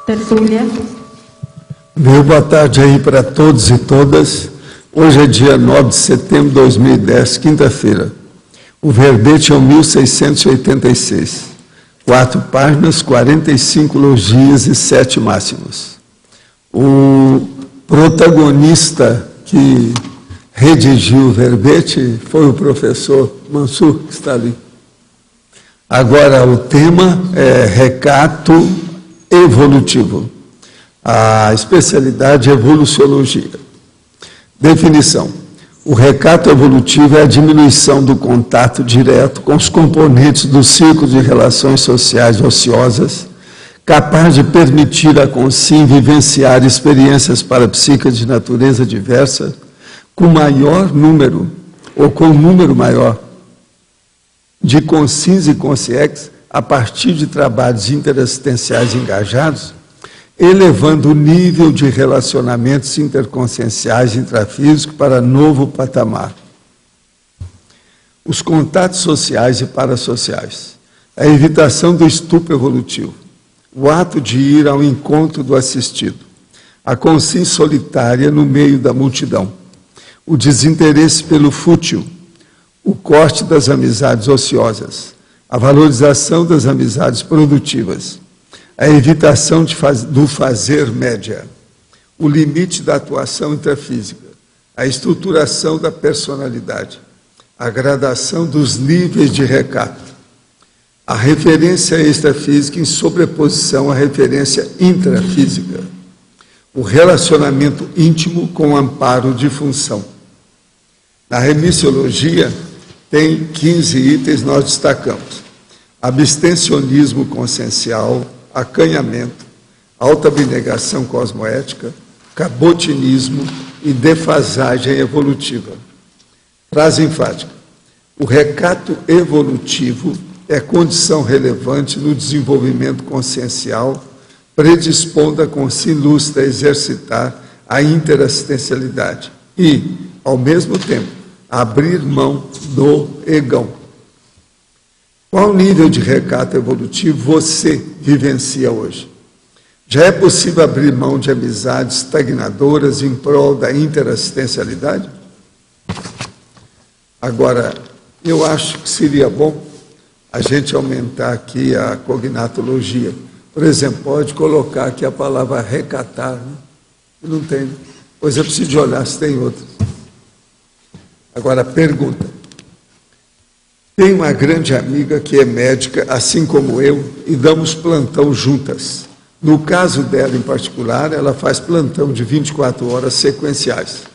Tertúlia. Meu boa tarde aí para todos e todas. Hoje é dia 9 de setembro de 2010, quinta-feira. O verbete é o 1686. 4 páginas, 45 logias e 7 máximos. O protagonista que redigiu o verbete foi o professor Mansur, que está ali. Agora, o tema é recato evolutivo. A especialidade é evoluciologia. Definição. O recato evolutivo é a diminuição do contato direto com os componentes do ciclo de relações sociais ociosas, capaz de permitir a consciência vivenciar experiências parapsíquicas de natureza diversa, com maior número, ou com um número maior, de consciência e consciência, a partir de trabalhos interassistenciais engajados, elevando o nível de relacionamentos interconscienciais intrafísicos para novo patamar. Os contatos sociais e parasociais, a evitação do estupro evolutivo, o ato de ir ao encontro do assistido, a consciência solitária no meio da multidão, o desinteresse pelo fútil, o corte das amizades ociosas, a valorização das amizades produtivas, a evitação do fazer média, o limite da atuação intrafísica, a estruturação da personalidade, a gradação dos níveis de recato, a referência extrafísica em sobreposição à referência intrafísica, o relacionamento íntimo com amparo de função. Na remissiologia, tem 15 itens, nós destacamos: abstencionismo consciencial, acanhamento, alta abnegação cosmoética, cabotinismo e defasagem evolutiva. Frase enfática: o recato evolutivo é condição relevante no desenvolvimento consciencial, predispondo a consciência lúcida a exercitar a interassistencialidade e, ao mesmo tempo, abrir mão do egão. Qual nível de recato evolutivo você vivencia hoje? Já é possível abrir mão de amizades estagnadoras em prol da interassistencialidade? Agora, eu acho que seria bom a gente aumentar aqui a cognatologia. Por exemplo, pode colocar aqui a palavra recatar, né? Não tem, né? Pois eu preciso de olhar se tem outras. Agora, pergunta. Tenho uma grande amiga que é médica, assim como eu, e damos plantão juntas. No caso dela, em particular, ela faz plantão de 24 horas sequenciais.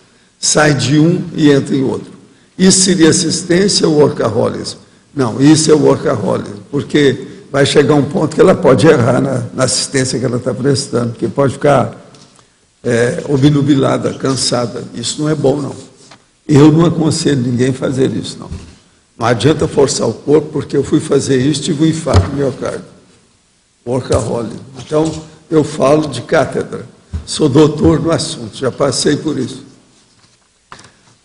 Sai de um e entra em outro. Isso seria assistência ou workaholism? Não, isso é o workaholism, porque vai chegar um ponto que ela pode errar na assistência que ela está prestando, porque pode ficar obnubilada, cansada. Isso não é bom, não. Eu não aconselho ninguém a fazer isso, não. Não adianta forçar o corpo, porque eu fui fazer isso e tive um infarto no miocárdio. Workaholism. Então, eu falo de cátedra. Sou doutor no assunto, já passei por isso.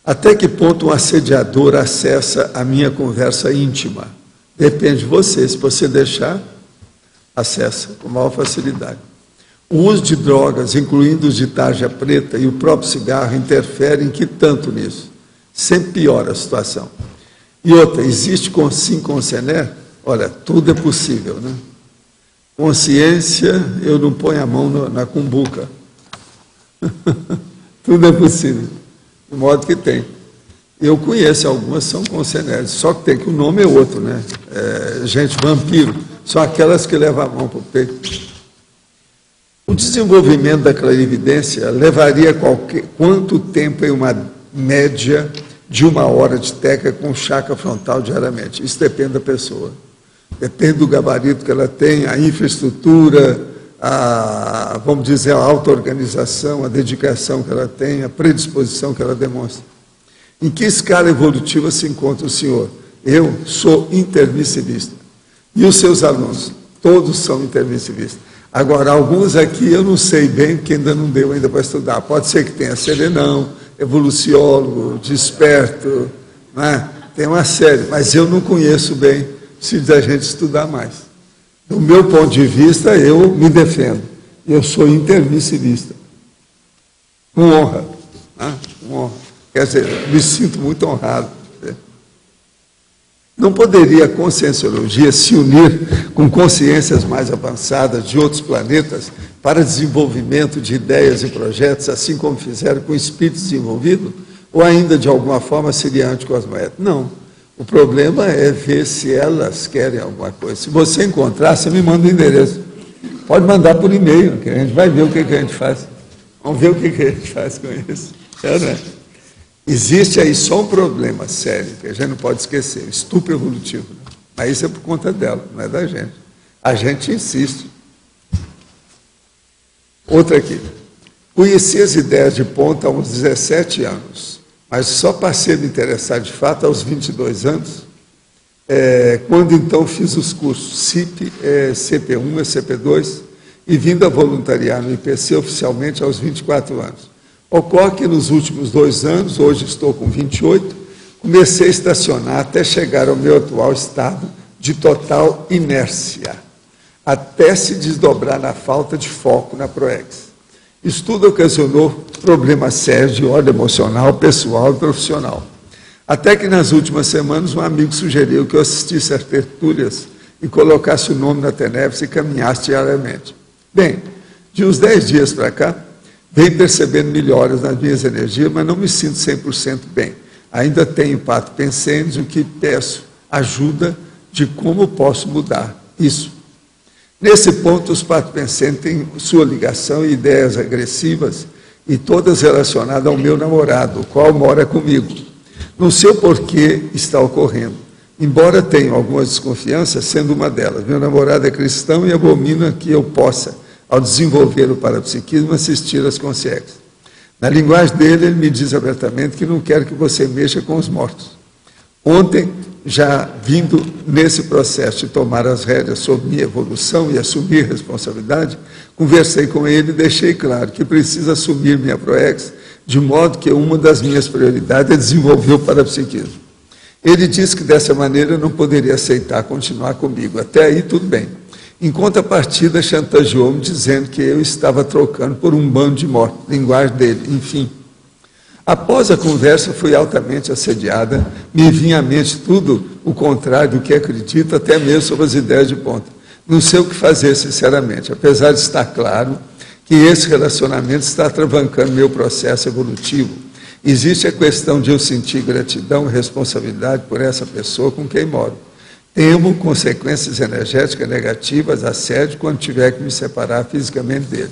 Até que ponto um assediador acessa a minha conversa íntima? Depende de você. Se você deixar, acessa com maior facilidade. O uso de drogas, incluindo os de tarja preta e o próprio cigarro, interferem que tanto nisso? Sempre piora a situação. E outra, existe consciência conscené? Olha, tudo é possível, né? Consciência, eu não ponho a mão na cumbuca. Tudo é possível, de modo que tem. Eu conheço algumas, são conscenéres, só que tem que o nome é outro, né? Gente, vampiro, são aquelas que levam a mão para o peito. O desenvolvimento da clarividência levaria quanto tempo em uma média de 1 hora de técnica com chakra frontal diariamente? Isso depende da pessoa. Depende do gabarito que ela tem, a infraestrutura, vamos dizer, a auto-organização, a dedicação que ela tem, a predisposição que ela demonstra. Em que escala evolutiva se encontra o senhor? Eu sou intermissivista. E os seus alunos? Todos são intermissivistas. Agora, alguns aqui eu não sei bem, porque ainda não deu ainda para estudar. Pode ser que tenha serenão, evoluciólogo, desperto, né? Tem uma série, mas eu não conheço bem, precisa da gente estudar mais. Do meu ponto de vista, eu me defendo. Eu sou intermissivista. Com honra. Com honra. Quer dizer, me sinto muito honrado. Não poderia a conscienciologia se unir com consciências mais avançadas de outros planetas para desenvolvimento de ideias e projetos, assim como fizeram com o espírito desenvolvido? Ou ainda, de alguma forma, seria anticosmoético? Não. O problema é ver se elas querem alguma coisa. Se você encontrar, você me manda o endereço. Pode mandar por e-mail, que a gente vai ver o que a gente faz. Vamos ver o que a gente faz com isso. Né? Existe aí só um problema sério, que a gente não pode esquecer, o estupro evolutivo. Né? Mas isso é por conta dela, não é da gente. A gente insiste. Outra aqui. Conheci as ideias de ponta há uns 17 anos, mas só passei a me interessar de fato aos 22 anos, quando então fiz os cursos CIP, CP1 e CP2, e vindo a voluntariar no IPC oficialmente aos 24 anos. Ocorre que nos últimos 2 anos, hoje estou com 28, comecei a estacionar até chegar ao meu atual estado de total inércia, até se desdobrar na falta de foco na PROEX. Isso tudo ocasionou problemas sérios de ordem emocional, pessoal e profissional. Até que nas últimas semanas um amigo sugeriu que eu assistisse às tertúlias e colocasse o nome na TENEPS e caminhasse diariamente. Bem, de uns 10 dias para cá, venho percebendo melhoras nas minhas energias, mas não me sinto 100% bem. Ainda tenho pato pensênios, o que peço ajuda de como posso mudar isso. Nesse ponto, os pato pensênios têm sua ligação e ideias agressivas, e todas relacionadas ao meu namorado, o qual mora comigo. Não sei o porquê está ocorrendo, embora tenha algumas desconfianças, sendo uma delas. Meu namorado é cristão e abomina que eu possa, ao desenvolver o parapsiquismo, assistir às consciências. Na linguagem dele, ele me diz abertamente que não quer que você mexa com os mortos. Ontem, já vindo nesse processo de tomar as rédeas sobre minha evolução e assumir responsabilidade, conversei com ele e deixei claro que preciso assumir minha PROEX, de modo que uma das minhas prioridades é desenvolver o parapsiquismo. Ele disse que dessa maneira não poderia aceitar continuar comigo. Até aí tudo bem. Em contrapartida, chantageou-me dizendo que eu estava trocando por um bando de mortos, linguagem dele, enfim. Após a conversa, fui altamente assediada, me vinha à mente tudo o contrário do que acredito, até mesmo sobre as ideias de ponta. Não sei o que fazer, sinceramente, apesar de estar claro que esse relacionamento está travancando meu processo evolutivo. Existe a questão de eu sentir gratidão e responsabilidade por essa pessoa com quem moro. Temo consequências energéticas negativas, assédio, quando tiver que me separar fisicamente dele.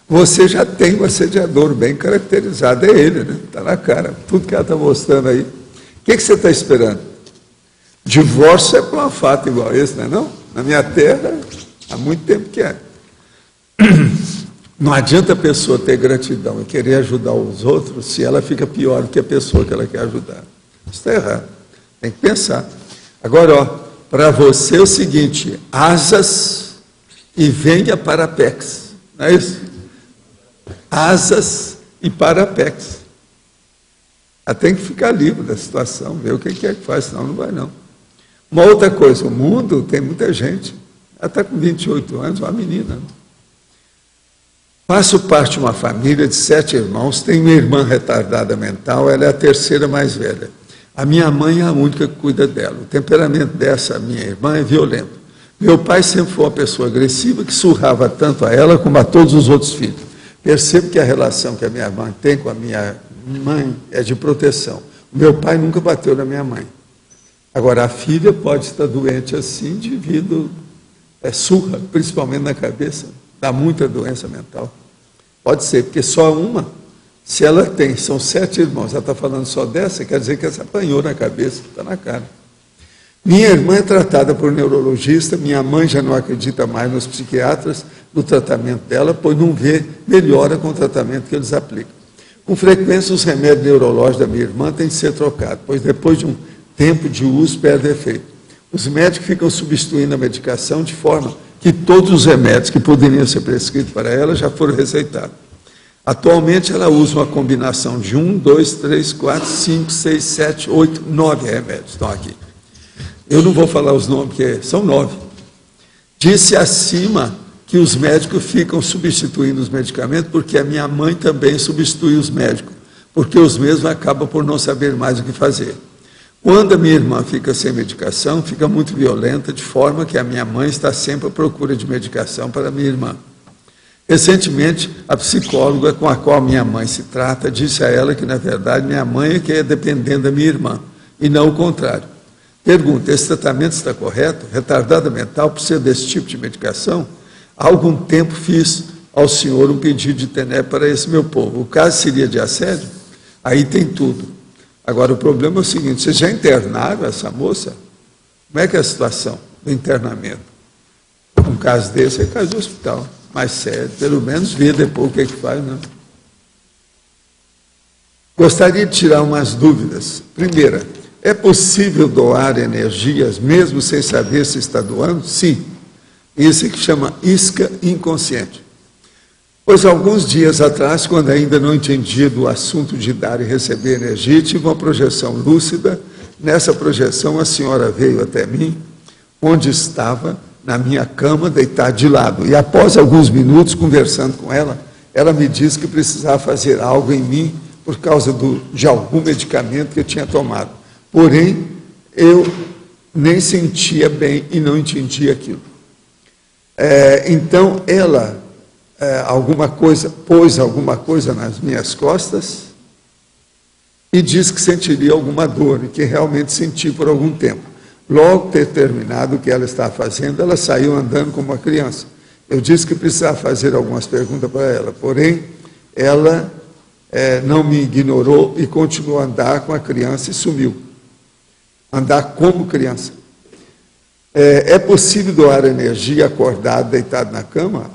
Você já tem um assediador bem caracterizado, é ele, né? Está na cara, tudo que ela está mostrando aí. O que você está esperando? Divórcio é por um fato igual esse, não é não? Na minha terra, há muito tempo que é. Não adianta a pessoa ter gratidão e querer ajudar os outros se ela fica pior do que a pessoa que ela quer ajudar. Isso está errado. Tem que pensar. Agora, ó, para você é o seguinte, asas e venha para Apex. Não é isso? Asas e parapex. Ela tem que ficar livre da situação, ver o que é que faz, senão não vai não. Uma outra coisa, o mundo tem muita gente. Ela está com 28 anos, uma menina. Faço parte de uma família de 7 irmãos, tenho uma irmã retardada mental, ela é a terceira mais velha. A minha mãe é a única que cuida dela. O temperamento dessa minha irmã é violento. Meu pai sempre foi uma pessoa agressiva que surrava tanto a ela como a todos os outros filhos. Percebo que a relação que a minha mãe tem com a minha mãe é de proteção. O meu pai nunca bateu na minha mãe. Agora, a filha pode estar doente assim devido surra, principalmente na cabeça, dá muita doença mental. Pode ser, porque só uma, se ela tem, são 7 irmãos, ela está falando só dessa, quer dizer que essa apanhou na cabeça, está na cara. Minha irmã é tratada por neurologista, minha mãe já não acredita mais nos psiquiatras, no tratamento dela, pois não vê melhora com o tratamento que eles aplicam. Com frequência, os remédios neurológicos da minha irmã têm de ser trocados, pois depois de um tempo de uso, perde efeito. Os médicos ficam substituindo a medicação de forma que todos os remédios que poderiam ser prescritos para ela já foram receitados. Atualmente, ela usa uma combinação de 1, 2, 3, 4, 5, 6, 7, 8, 9 remédios. Estão aqui. Eu não vou falar os nomes, porque são 9. Disse acima que que os médicos ficam substituindo os medicamentos, porque a minha mãe também substitui os médicos, porque os mesmos acabam por não saber mais o que fazer. Quando a minha irmã fica sem medicação, fica muito violenta, de forma que a minha mãe está sempre à procura de medicação para a minha irmã. Recentemente, a psicóloga com a qual minha mãe se trata disse a ela que, na verdade, minha mãe é que é dependendo da minha irmã, e não o contrário. Pergunta: esse tratamento está correto? Retardada mental precisa desse tipo de medicação? Há algum tempo fiz ao senhor um pedido de TENEP para esse meu povo. O caso seria de assédio? Aí tem tudo. Agora, o problema é o seguinte: vocês já internaram essa moça? Como é que é a situação do internamento? Um caso desse é caso de hospital, mais sério. Pelo menos ver depois o que é que faz, né? Gostaria de tirar umas dúvidas. Primeira, é possível doar energias mesmo sem saber se está doando? Sim. Isso que chama isca inconsciente. Pois alguns dias atrás, quando ainda não entendia do assunto de dar e receber energia, tive uma projeção lúcida. Nessa projeção, a senhora veio até mim, onde estava, na minha cama, deitada de lado. E após alguns minutos, conversando com ela, ela me disse que precisava fazer algo em mim por causa de algum medicamento que eu tinha tomado. Porém, eu nem sentia bem e não entendia aquilo. Então, ela pôs alguma coisa nas minhas costas e disse que sentiria alguma dor, e que realmente senti por algum tempo. Logo ter terminado o que ela estava fazendo, ela saiu andando como uma criança. Eu disse que precisava fazer algumas perguntas para ela, porém, ela não me ignorou e continuou a andar com a criança e sumiu. Andar como criança. É possível doar energia acordado, deitado na cama?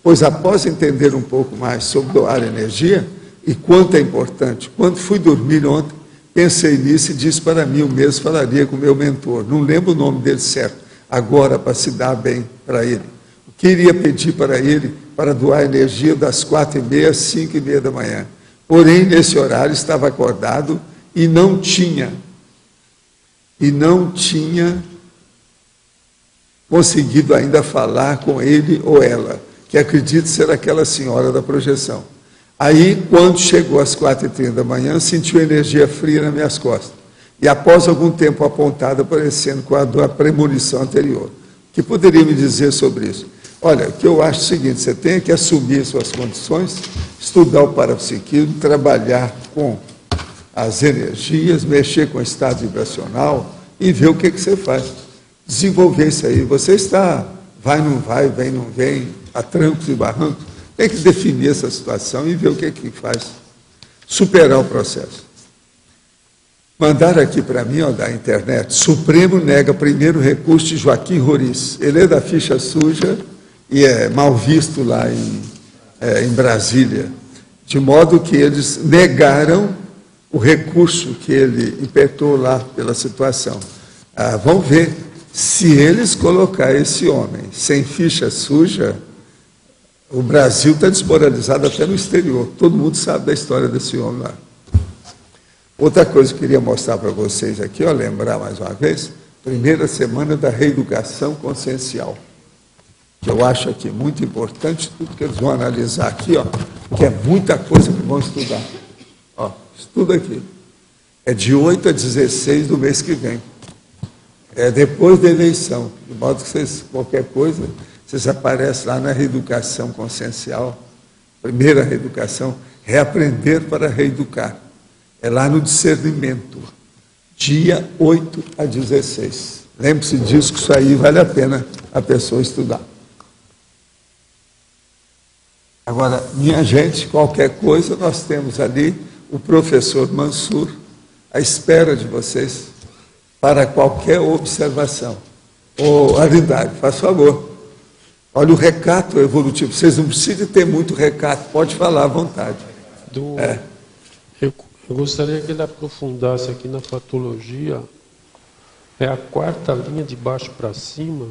Pois após entender um pouco mais sobre doar energia e quanto é importante, quando fui dormir ontem, pensei nisso e disse para mim, o mesmo falaria com o meu mentor. Não lembro o nome dele certo, agora, para se dar bem para ele. O que iria pedir para ele para doar energia das 4h30 às 5h30 da manhã. Porém, nesse horário, estava acordado e não tinha conseguido ainda falar com ele ou ela, que acredito ser aquela senhora da projeção. Aí, quando chegou às 4h30 da manhã, sentiu energia fria nas minhas costas. E após algum tempo apontado, aparecendo com a premonição anterior. O que poderia me dizer sobre isso? Olha, o que eu acho é o seguinte: você tem que assumir suas condições, estudar o parapsiquismo, trabalhar com as energias, mexer com o estado vibracional e ver o que você faz. Desenvolver isso aí. Você está, vai, não vai, vem, não vem, a trancos e barrancos. Tem que definir essa situação e ver o que faz. Superar o processo. Mandaram aqui para mim, da internet: Supremo nega primeiro recurso de Joaquim Roriz. Ele é da ficha suja e é mal visto lá em Brasília. De modo que eles negaram o recurso que ele impetrou lá pela situação. Vamos ver. Se eles colocar esse homem sem ficha suja, o Brasil está desmoralizado até no exterior. Todo mundo sabe da história desse homem lá. Outra coisa que eu queria mostrar para vocês aqui, lembrar mais uma vez, primeira semana da reeducação consciencial, que eu acho aqui muito importante, tudo que eles vão analisar aqui, que é muita coisa que vão estudar. Estuda aqui. É de 8 a 16 do mês que vem. É depois da eleição, de modo que vocês, qualquer coisa, vocês aparecem lá na reeducação consciencial, primeira reeducação, reaprender para reeducar. É lá no discernimento, dia 8 a 16. Lembre-se disso, que isso aí vale a pena a pessoa estudar. Agora, minha gente, qualquer coisa, nós temos ali o professor Mansur à espera de vocês, para qualquer observação. Aridade, faz favor. Olha o recato evolutivo. Vocês não precisam ter muito recato, pode falar à vontade. Eu gostaria que ele aprofundasse aqui na patologia. É a 4ª linha de baixo para cima,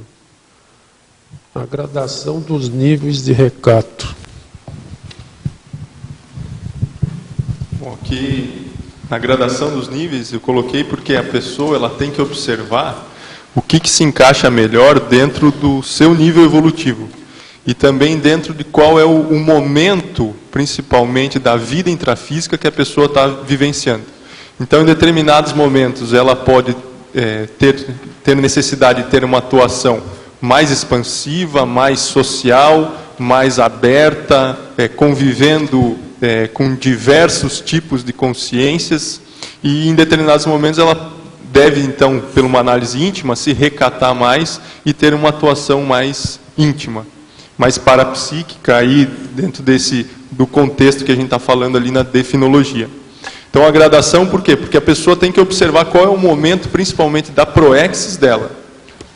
a gradação dos níveis de recato. Bom, aqui na gradação dos níveis eu coloquei porque a pessoa ela tem que observar o que se encaixa melhor dentro do seu nível evolutivo. e também dentro de qual é o momento, principalmente, da vida intrafísica que a pessoa está vivenciando. Então, em determinados momentos, ela pode ter necessidade de ter uma atuação mais expansiva, mais social, mais aberta, convivendo com diversos tipos de consciências, e em determinados momentos ela deve, então, por uma análise íntima, se recatar mais e ter uma atuação mais íntima, mais parapsíquica, aí dentro do contexto que a gente está falando ali na definologia. Então, a gradação, por quê? Porque a pessoa tem que observar qual é o momento, principalmente, da proexis dela.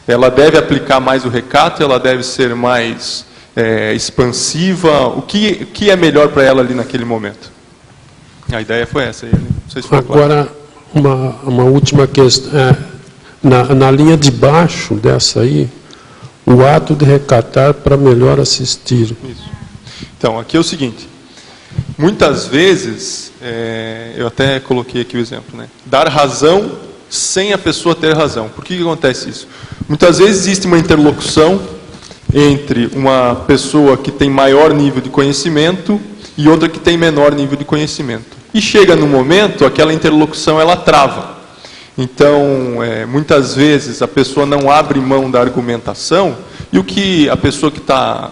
Ela deve aplicar mais o recato, ela deve ser mais expansiva. O que é melhor para ela ali naquele momento? A ideia foi essa. Não sei se foi agora, claro. Uma última questão. Na linha de baixo dessa aí, o ato de recatar para melhor assistir. Isso. Então, aqui é o seguinte. Muitas vezes, eu até coloquei aqui o exemplo, né? Dar razão sem a pessoa ter razão. Por que acontece isso? Muitas vezes existe uma interlocução entre uma pessoa que tem maior nível de conhecimento e outra que tem menor nível de conhecimento. E chega no momento, aquela interlocução ela trava. Então, muitas vezes a pessoa não abre mão da argumentação, e o que a pessoa que está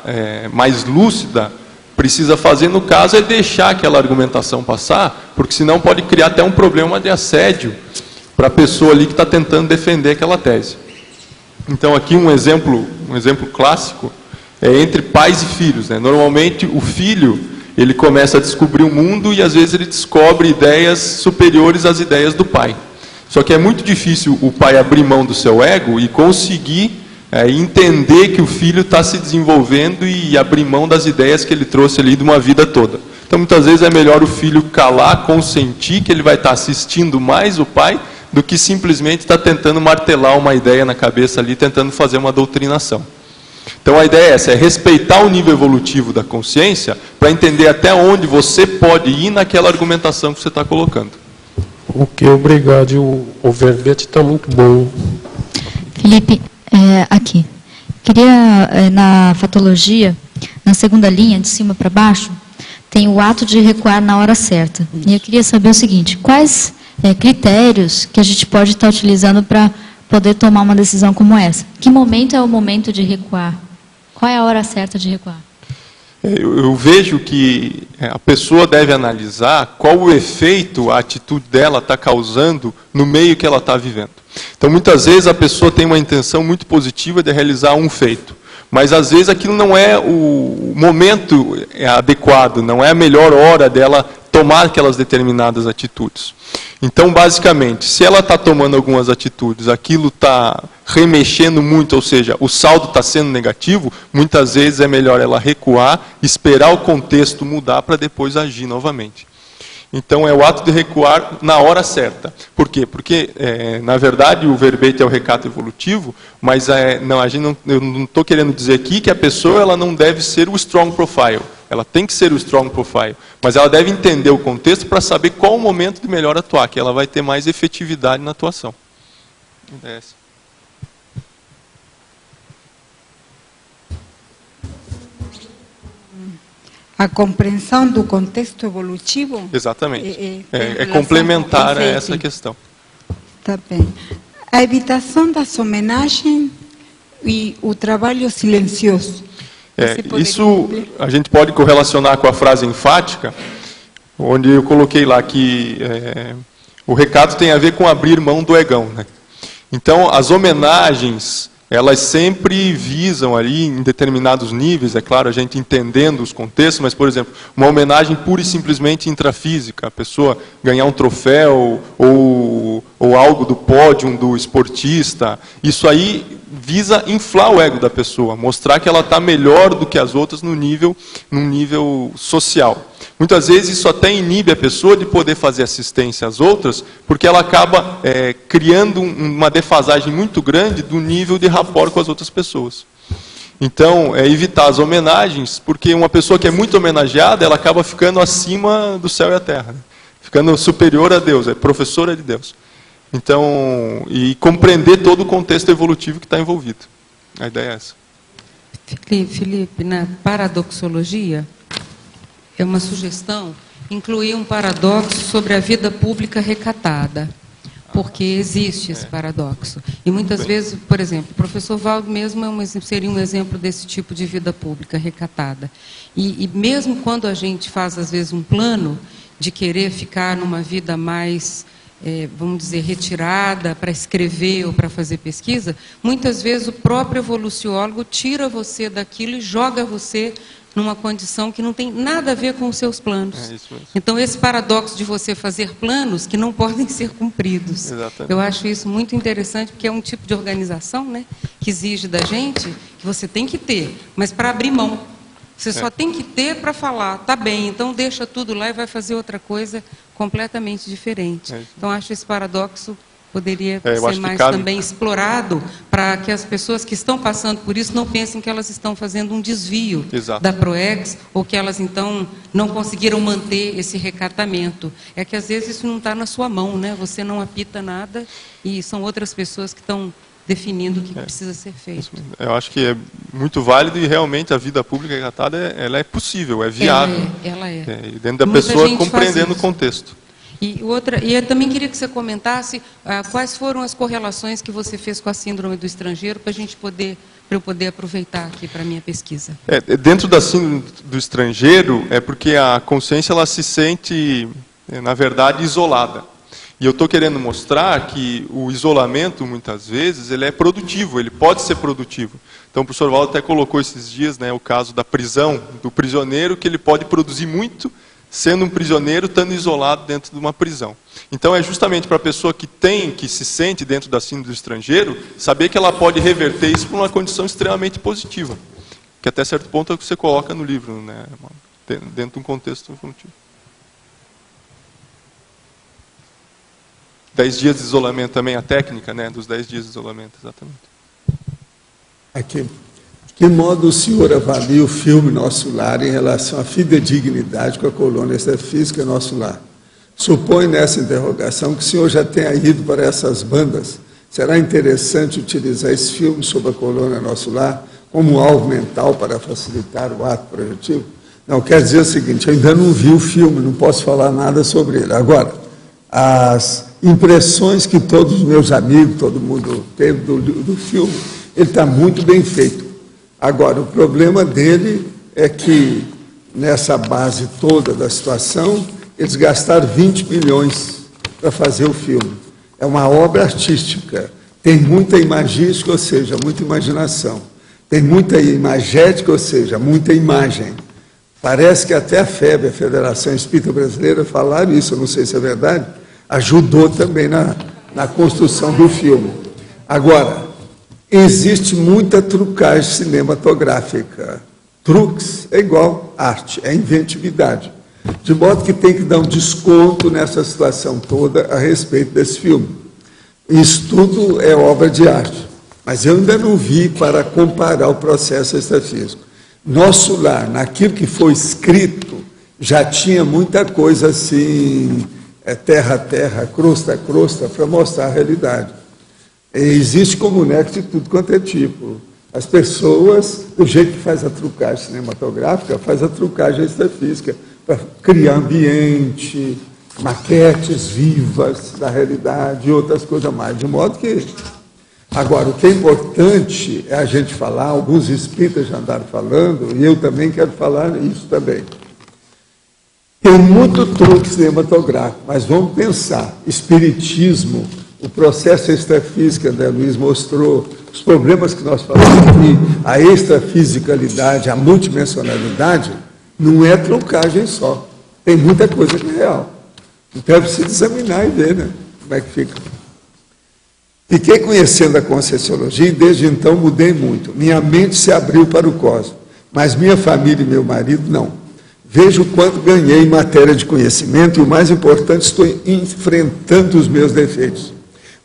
mais lúcida precisa fazer, no caso, é deixar aquela argumentação passar, porque senão pode criar até um problema de assédio para a pessoa ali que está tentando defender aquela tese. Então, aqui um exemplo clássico é entre pais e filhos, né? Normalmente, o filho, ele começa a descobrir o mundo e, às vezes, ele descobre ideias superiores às ideias do pai. Só que é muito difícil o pai abrir mão do seu ego e conseguir entender que o filho está se desenvolvendo e abrir mão das ideias que ele trouxe ali de uma vida toda. Então, muitas vezes, é melhor o filho calar, consentir que ele vai estar assistindo mais o pai, do que simplesmente estar tentando martelar uma ideia na cabeça ali, tentando fazer uma doutrinação. Então, a ideia é essa, é respeitar o nível evolutivo da consciência, para entender até onde você pode ir naquela argumentação que você está colocando. Ok, obrigado. O verbete está muito bom. Felipe, aqui. Queria, na fatologia, na segunda linha, de cima para baixo, tem o ato de recuar na hora certa. E eu queria saber o seguinte, quais critérios que a gente pode estar utilizando para poder tomar uma decisão como essa? Que momento é o momento de recuar? Qual é a hora certa de recuar? Eu vejo que a pessoa deve analisar qual o efeito a atitude dela está causando no meio que ela está vivendo. Então, muitas vezes a pessoa tem uma intenção muito positiva de realizar um feito, mas às vezes aquilo não é o momento adequado, não é a melhor hora dela tomar aquelas determinadas atitudes. Então, basicamente, se ela está tomando algumas atitudes, aquilo está remexendo muito, ou seja, o saldo está sendo negativo, muitas vezes é melhor ela recuar, esperar o contexto mudar para depois agir novamente. Então, é o ato de recuar na hora certa. Por quê? Porque, na verdade, o verbete é o recato evolutivo, mas eu não estou querendo dizer aqui que a pessoa ela não deve ser o strong profile. Ela tem que ser o strong profile, mas ela deve entender o contexto para saber qual o momento de melhor atuar, que ela vai ter mais efetividade na atuação. É essa. A compreensão do contexto evolutivo? Exatamente. É complementar a essa questão. Está bem. A evitação das homenagens e o trabalho silencioso. Isso a gente pode correlacionar com a frase enfática, onde eu coloquei lá que o recado tem a ver com abrir mão do egão, né? Então, as homenagens, elas sempre visam ali em determinados níveis, é claro, a gente entendendo os contextos, mas, por exemplo, uma homenagem pura e simplesmente intrafísica, a pessoa ganhar um troféu ou algo do pódio do esportista, isso aí visa inflar o ego da pessoa, mostrar que ela está melhor do que as outras num nível social. Muitas vezes isso até inibe a pessoa de poder fazer assistência às outras, porque ela acaba criando uma defasagem muito grande do nível de rapport com as outras pessoas. Então, evitar as homenagens, porque uma pessoa que é muito homenageada, ela acaba ficando acima do céu e a terra, né? Ficando superior a Deus, é professora de Deus. Então, e compreender todo o contexto evolutivo que está envolvido. A ideia é essa. Felipe, na paradoxologia, é uma sugestão incluir um paradoxo sobre a vida pública recatada, porque existe esse paradoxo. E muitas vezes, por exemplo, o professor Valdo mesmo seria um exemplo desse tipo de vida pública recatada. E mesmo quando a gente faz, às vezes, um plano de querer ficar numa vida mais, vamos dizer, retirada para escrever ou para fazer pesquisa, muitas vezes o próprio evoluciólogo tira você daquilo e joga você numa condição que não tem nada a ver com os seus planos. É isso mesmo. Então, esse paradoxo de você fazer planos que não podem ser cumpridos. Exatamente. Eu acho isso muito interessante, porque é um tipo de organização, né, que exige da gente que você tem que ter, mas para abrir mão. Você só tem que ter para falar, tá bem, então deixa tudo lá e vai fazer outra coisa completamente diferente. Então, acho esse paradoxo poderia ser mais também explorado para que as pessoas que estão passando por isso não pensem que elas estão fazendo um desvio da PROEX ou que elas, então, não conseguiram manter esse recatamento. É que, às vezes, isso não está na sua mão, né? Você não apita nada e são outras pessoas que estão definindo o que precisa ser feito. Eu acho que é muito válido e realmente a vida pública recatada ela é possível, é viável. Ela é. E dentro da pessoa compreendendo o contexto. E eu também queria que você comentasse quais foram as correlações que você fez com a síndrome do estrangeiro para eu poder aproveitar aqui para a minha pesquisa. Dentro da síndrome do estrangeiro é porque a consciência ela se sente, na verdade, isolada. E eu estou querendo mostrar que o isolamento, muitas vezes, ele é produtivo, ele pode ser produtivo. Então, o professor Valdo até colocou esses dias, né, o caso da prisão, do prisioneiro, que ele pode produzir muito, sendo um prisioneiro, estando isolado dentro de uma prisão. Então, é justamente para a pessoa que se sente dentro da síndrome do estrangeiro, saber que ela pode reverter isso para uma condição extremamente positiva. Que até certo ponto é o que você coloca no livro, né, dentro de um contexto evolutivo. 10 dias de isolamento também, a técnica, né, dos 10 dias de isolamento, exatamente. Aqui. De que modo o senhor avalia o filme Nosso Lar em relação à fidedignidade com a colônia extrafísica Nosso Lar? Supõe nessa interrogação que o senhor já tenha ido para essas bandas. Será interessante utilizar esse filme sobre a colônia Nosso Lar como alvo mental para facilitar o ato projetivo? Não, quer dizer o seguinte, eu ainda não vi o filme, não posso falar nada sobre ele. Agora, as impressões que todos os meus amigos, todo mundo teve do filme, ele está muito bem feito. Agora, o problema dele é que, nessa base toda da situação, eles gastaram 20 milhões para fazer o filme. É uma obra artística, tem muita imagística, ou seja, muita imaginação. Tem muita imagética, ou seja, muita imagem. Parece que até a FEB, a Federação Espírita Brasileira, falaram isso, eu não sei se é verdade, ajudou também na construção do filme. Agora, existe muita trucagem cinematográfica. Truques é igual arte, é inventividade. De modo que tem que dar um desconto nessa situação toda a respeito desse filme. Isso tudo é obra de arte. Mas eu ainda não vi para comparar o processo extrafísico. Nosso Lar, naquilo que foi escrito, já tinha muita coisa assim, terra a terra, crosta a crosta, para mostrar a realidade. Existe comunex de tudo quanto é tipo. As pessoas, do jeito que faz a trucagem cinematográfica, faz a trucagem extrafísica, para criar ambiente, maquetes vivas da realidade e outras coisas mais. De modo que... Agora, o que é importante é a gente falar, alguns espíritas já andaram falando, e eu também quero falar isso também. Tem muito truque cinematográfico, mas vamos pensar, espiritismo, o processo extrafísico, André Luiz mostrou, os problemas que nós falamos aqui, a extrafisicalidade, a multidimensionalidade, não é trucagem só. Tem muita coisa que é real. Então é preciso examinar e ver, né, como é que fica. Fiquei conhecendo a Conscienciologia e desde então mudei muito. Minha mente se abriu para o cosmos, mas minha família e meu marido não. Vejo o quanto ganhei em matéria de conhecimento e, o mais importante, estou enfrentando os meus defeitos.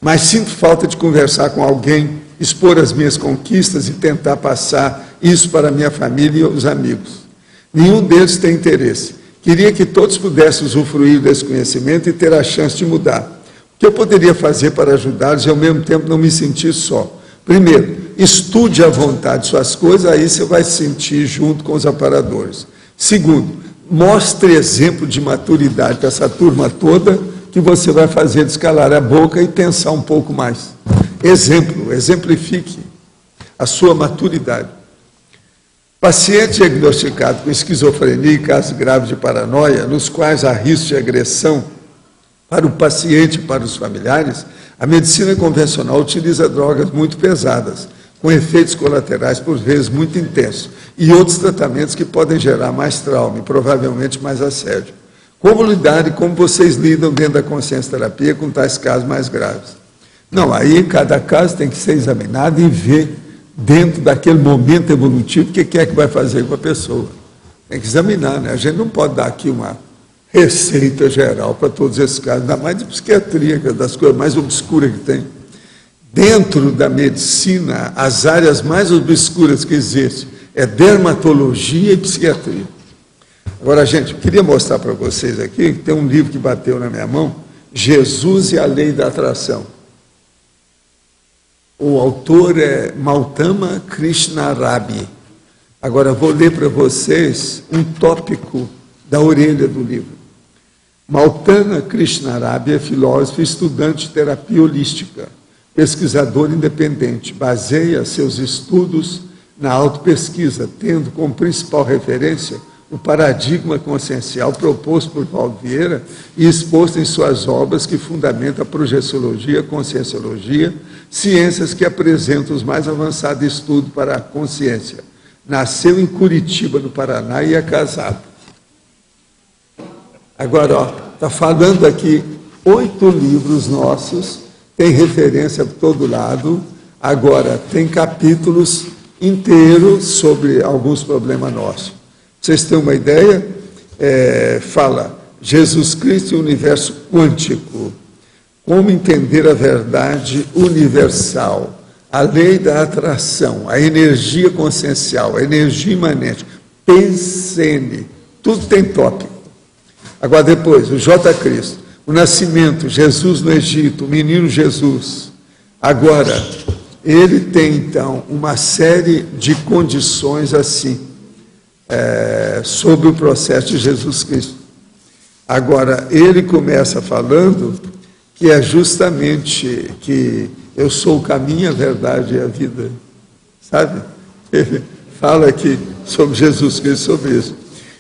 Mas sinto falta de conversar com alguém, expor as minhas conquistas e tentar passar isso para a minha família e os amigos. Nenhum deles tem interesse. Queria que todos pudessem usufruir desse conhecimento e ter a chance de mudar. O que eu poderia fazer para ajudá-los e, ao mesmo tempo, não me sentir só? Primeiro, estude à vontade suas coisas, aí você vai sentir junto com os aparadores. Segundo, mostre exemplo de maturidade para essa turma toda, que você vai fazer descalar a boca e pensar um pouco mais. Exemplo, exemplifique a sua maturidade. Paciente diagnosticado com esquizofrenia e casos graves de paranoia, nos quais há risco de agressão para o paciente e para os familiares, a medicina convencional utiliza drogas muito pesadas, com efeitos colaterais por vezes muito intensos, e outros tratamentos que podem gerar mais trauma e provavelmente mais assédio. Como lidar e como vocês lidam dentro da consciência terapia com tais casos mais graves? Não, aí cada caso tem que ser examinado e ver dentro daquele momento evolutivo o que é que vai fazer com a pessoa. Tem que examinar, né? A gente não pode dar aqui uma receita geral para todos esses casos, ainda mais de psiquiatria, que é das coisas mais obscuras que tem. Dentro da medicina, as áreas mais obscuras que existem é dermatologia e psiquiatria. Agora, gente, eu queria mostrar para vocês aqui, que tem um livro que bateu na minha mão, Jesus e a Lei da Atração. O autor é Mautama Krishnarabi. Agora, vou ler para vocês um tópico da orelha do livro. Mautama Krishnarabi é filósofo e estudante de terapia holística, pesquisador independente, baseia seus estudos na autopesquisa, tendo como principal referência o paradigma consciencial proposto por Paulo Vieira e exposto em suas obras que fundamenta a projeciologia, conscienciologia, ciências que apresentam os mais avançados estudos para a consciência. Nasceu em Curitiba, no Paraná, e é casado. Agora, está falando aqui 8 livros nossos, tem referência por todo lado. Agora, tem capítulos inteiros sobre alguns problemas nossos. Vocês têm uma ideia? Fala Jesus Cristo e o universo quântico. Como entender a verdade universal, a lei da atração, a energia consciencial, a energia imanente, PCN, tudo tem tópico. Agora depois, o J. Cristo, o nascimento, Jesus no Egito, o menino Jesus. Agora, ele tem então uma série de condições assim, sobre o processo de Jesus Cristo. Agora, ele começa falando que é justamente que eu sou o caminho, a verdade e a vida. Sabe? Ele fala aqui sobre Jesus Cristo, sobre isso.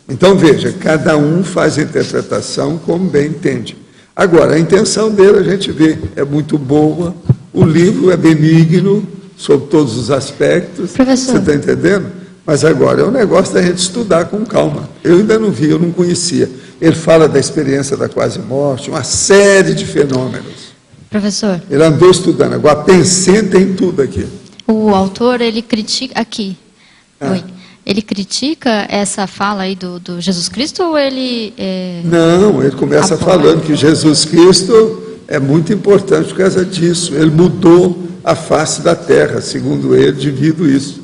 Então, veja, cada um faz a interpretação como bem entende. Agora, a intenção dele, a gente vê, é muito boa, o livro é benigno, sobre todos os aspectos. Professor. Você está entendendo? Mas agora é um negócio da gente estudar com calma. Eu ainda não vi, eu não conhecia. Ele fala da experiência da quase-morte, uma série de fenômenos. Professor. Ele andou estudando. Agora, pensando tem tudo aqui. O autor, ele critica... Aqui. Oi. Ele critica essa fala aí do Jesus Cristo ou ele... Não, ele começa falando que Jesus Cristo é muito importante por causa disso. Ele mudou a face da terra, segundo ele, devido a isso.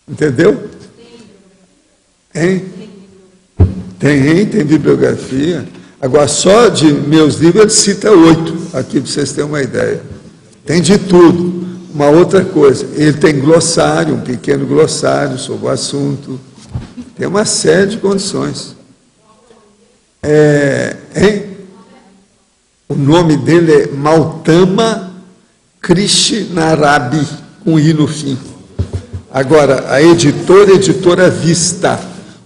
Entendeu? Hein? Tem bibliografia. Agora, só de meus livros, ele cita 8, aqui para vocês terem uma ideia. Tem de tudo. Uma outra coisa, ele tem glossário, um pequeno glossário sobre o assunto. Tem uma série de condições. Hein? O nome dele é Mautama Krishnarabi, com I no fim. Agora, a editora Vista.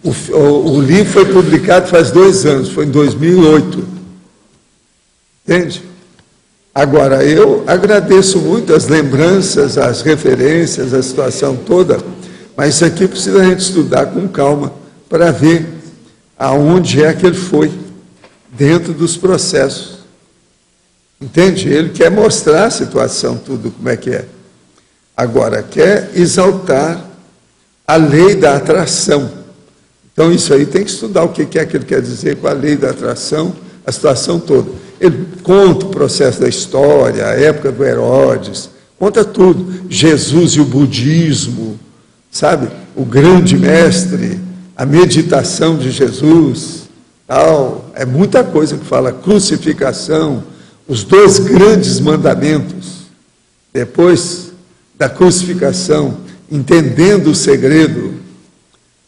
O livro foi publicado faz 2 anos, foi em 2008. Entende? Agora, eu agradeço muito as lembranças, as referências, a situação toda, mas isso aqui precisa a gente estudar com calma para ver aonde é que ele foi dentro dos processos. Entende? Ele quer mostrar a situação, tudo como é que é. Agora, quer exaltar a lei da atração. Então, isso aí tem que estudar o que é que ele quer dizer com a lei da atração, a situação toda. Ele conta o processo da história, a época do Herodes, conta tudo. Jesus e o budismo, sabe? O grande mestre, a meditação de Jesus, tal. É muita coisa que fala, crucificação, os 2 grandes mandamentos. Depois da crucificação, entendendo o segredo.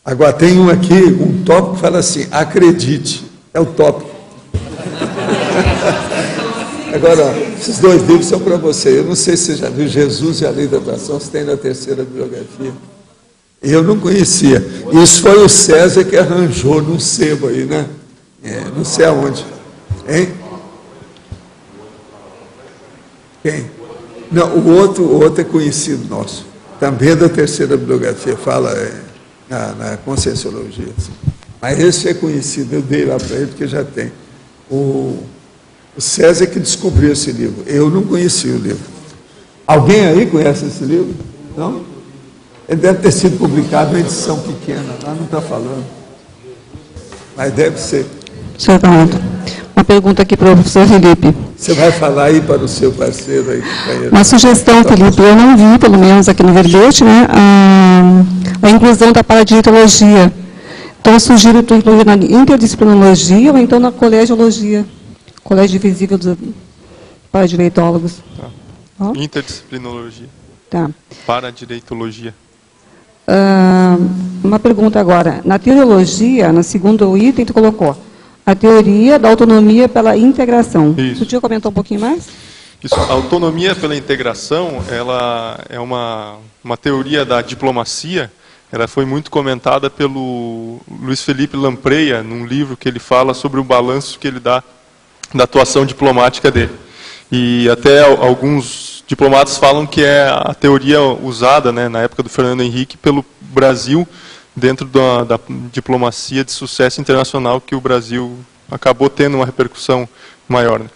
Agora tem um aqui, um tópico que fala assim, acredite, é o tópico. Agora, esses 2 livros são para você. Eu não sei se você já viu Jesus e a Lei da Atração, se tem na terceira bibliografia. Eu não conhecia. Isso foi o César que arranjou num sebo aí, né? Não sei aonde. Hein? Quem? Não, o outro é conhecido nosso. Também é da terceira bibliografia, fala na Conscienciologia. Assim. Mas esse é conhecido, eu dei lá para ele, porque já tem. O César que descobriu esse livro. Eu não conhecia o livro. Alguém aí conhece esse livro? Não? Ele deve ter sido publicado em edição pequena, lá não está falando. Mas deve ser. Senhor Arnaldo, uma pergunta aqui para o professor Felipe. Você vai falar aí para o seu parceiro aí, companheiro. Uma sugestão, Felipe, eu não vi, pelo menos aqui no verbete, né, a inclusão da paradireitologia. Então, eu sugiro tu incluir na interdisciplinologia ou então na colegiologia. Colégio Visível dos Paradireitólogos. Tá. Interdisciplinologia. Tá. Paradireitologia. Uma pergunta agora. Na teologia, no segundo item, tu colocou a teoria da autonomia pela integração. Isso. Tu podia comentar um pouquinho mais? Isso, a autonomia pela integração, ela é uma teoria da diplomacia. Ela foi muito comentada pelo Luiz Felipe Lampreia, num livro que ele fala sobre o balanço que ele dá da atuação diplomática dele. E até alguns diplomatas falam que é a teoria usada, né, na época do Fernando Henrique pelo Brasil, dentro da diplomacia de sucesso internacional, que o Brasil acabou tendo uma repercussão maior, né,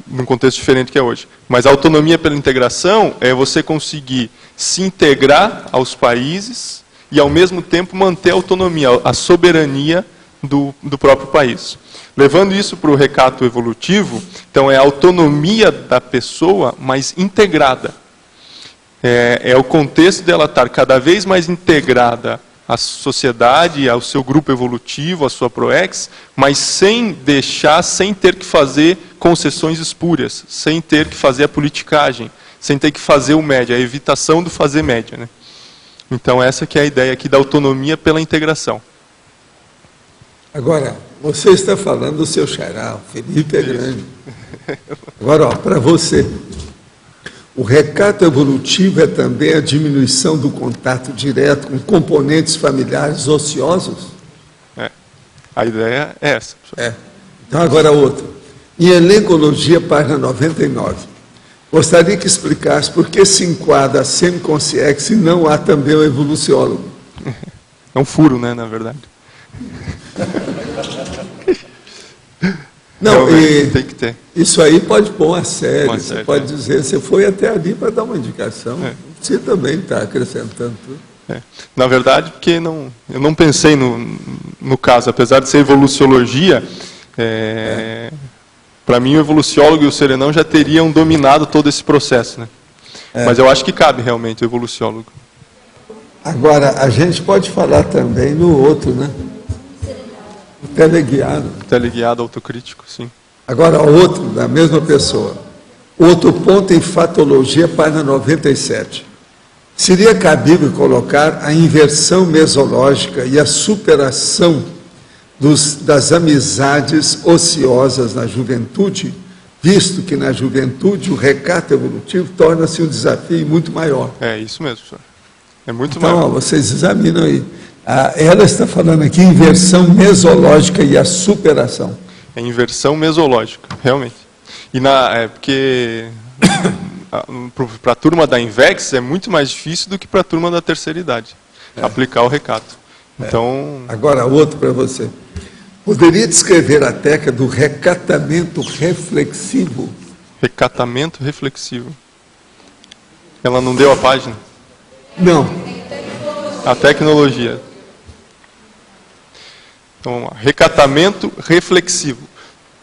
num contexto diferente que é hoje. Mas a autonomia pela integração é você conseguir se integrar aos países e, ao mesmo tempo, manter a autonomia, a soberania do próprio país. Levando isso para o recato evolutivo, então é a autonomia da pessoa, mas integrada. É o contexto dela estar cada vez mais integrada à sociedade, ao seu grupo evolutivo, à sua proex, mas sem ter que fazer concessões espúrias, sem ter que fazer a politicagem, sem ter que fazer o média, a evitação do fazer média, né? Então essa que é a ideia aqui da autonomia pela integração. Agora, você está falando do seu xará, o Felipe é grande. Agora, para você, o recato evolutivo é também a diminuição do contato direto com componentes familiares ociosos? A ideia é essa. Então, agora outro. Em Elencologia, página 99. Gostaria que explicasse por que se enquadra a semiconsciex e não há também o evoluciólogo. É um furo, né, na verdade. Não, tem que ter. Isso aí pode pôr uma série, você pode dizer, você foi até ali para dar uma indicação, você também está acrescentando tudo. Na verdade, porque eu não pensei no caso, apesar de ser evoluciologia, para mim o evoluciólogo e o serenão já teriam dominado todo esse processo, né? Mas eu acho que cabe realmente o evoluciólogo. Agora, a gente pode falar também no outro, né? O teleguiado. O teleguiado autocrítico, sim. Agora, outro, da mesma pessoa. Outro ponto em fatologia, página 97. Seria cabível colocar a inversão mesológica e a superação das amizades ociosas na juventude, visto que na juventude o recato evolutivo torna-se um desafio muito maior. É isso mesmo, senhor. É muito então, maior. Vocês examinam aí. Ela está falando aqui inversão mesológica e a superação. É inversão mesológica, realmente. E porque para a turma da Invex é muito mais difícil do que para a turma da terceira idade aplicar o recato. Então, agora outro para você. Poderia descrever a técnica do recatamento reflexivo? Recatamento reflexivo. Ela não deu a página? Não. A tecnologia. Então, recatamento reflexivo.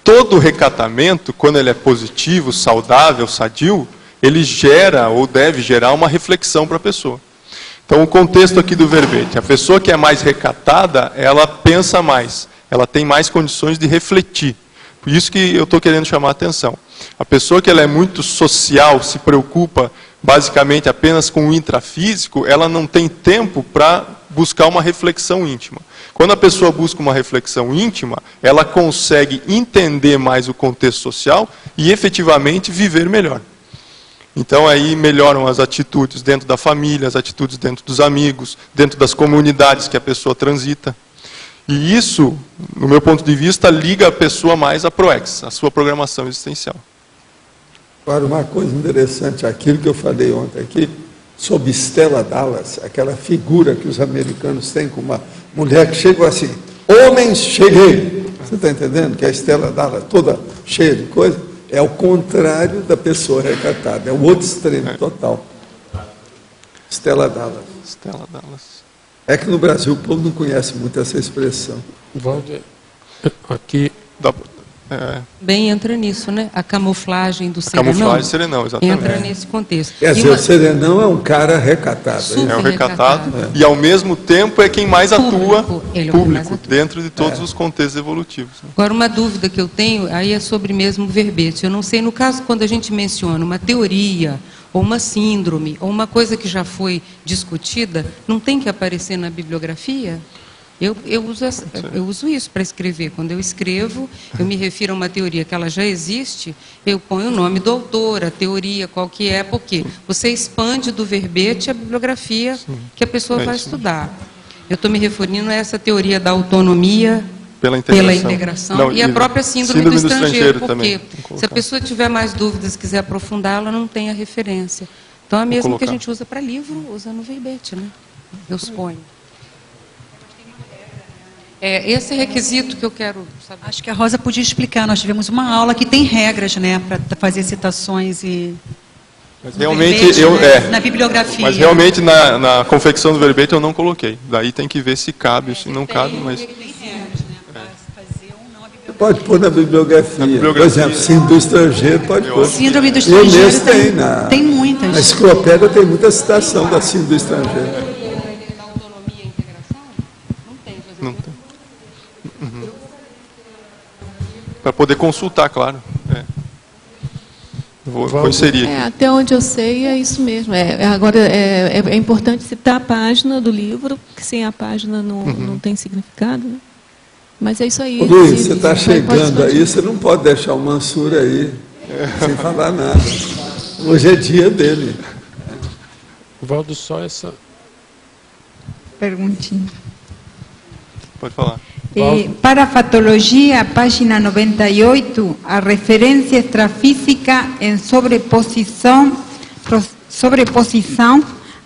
Todo recatamento, quando ele é positivo, saudável, sadio, ele gera ou deve gerar uma reflexão para a pessoa. Então, o contexto aqui do verbete. A pessoa que é mais recatada, ela pensa mais. Ela tem mais condições de refletir. Por isso que eu estou querendo chamar a atenção. A pessoa que ela é muito social, se preocupa basicamente apenas com o intrafísico, ela não tem tempo para buscar uma reflexão íntima. Quando a pessoa busca uma reflexão íntima, ela consegue entender mais o contexto social e efetivamente viver melhor. Então aí melhoram as atitudes dentro da família, as atitudes dentro dos amigos, dentro das comunidades que a pessoa transita. E isso, no meu ponto de vista, liga a pessoa mais à ProEx, à sua programação existencial. Agora, uma coisa interessante, aquilo que eu falei ontem aqui, sobre Stella Dallas, aquela figura que os americanos têm com uma mulher que chegou assim, homens, cheguei. Você está entendendo? Que a Stella Dallas, toda cheia de coisa, é o contrário da pessoa recatada, é o outro extremo total. Stella Dallas. Stella Dallas. É que no Brasil o povo não conhece muito essa expressão. Valdir, aqui... Bem entra nisso, né? A camuflagem do serenão. Camuflagem serenão, exatamente. Entra nesse contexto. Quer dizer, o serenão é um cara recatado. Super É o recatado, recatado. e ao mesmo tempo é quem mais atua Ele é o que mais atua. dentro de todos os contextos evolutivos. Agora, uma dúvida que eu tenho, aí é sobre mesmo o verbete. Eu não sei, no caso, quando a gente menciona uma teoria, ou uma síndrome, ou uma coisa que já foi discutida, não tem que aparecer na bibliografia? Eu uso isso para escrever. Quando eu escrevo, eu me refiro a uma teoria que ela já existe, eu ponho o nome do autor, a teoria, qual que é, porque você expande do verbete a bibliografia que a pessoa vai estudar. Eu estou me referindo a essa teoria da autonomia pela integração Não, e a própria síndrome do estrangeiro, porque também, se a pessoa tiver mais dúvidas e quiser aprofundar, ela não tem a referência. Então, a mesma que a gente usa para livro, usa no verbete, né? Eu suponho. Esse requisito que eu quero saber. Acho que a Rosa podia explicar. Nós tivemos uma aula que tem regras, né, para fazer citações e... Mas realmente, verbete, na bibliografia. Mas realmente na confecção do verbete eu não coloquei. Daí tem que ver se cabe, se não cabe, mas... Pode pôr na bibliografia. Por exemplo, síndrome do estrangeiro, pode pôr. Síndrome do estrangeiro tem muitas. Na enciclopédia tem muita citação da síndrome do estrangeiro. Não tem. Para poder consultar, claro. Vou inserir. Até onde eu sei é isso mesmo. Agora é importante citar a página do livro, porque sem a página não tem significado, né? Mas é isso aí. Ô, Luiz, você está chegando aí, você não pode deixar o Mansur aí sem falar nada. Hoje é dia dele. Valdo, só essa... Perguntinha. Pode falar. Para a fatologia, página 98, a referência extrafísica em sobreposição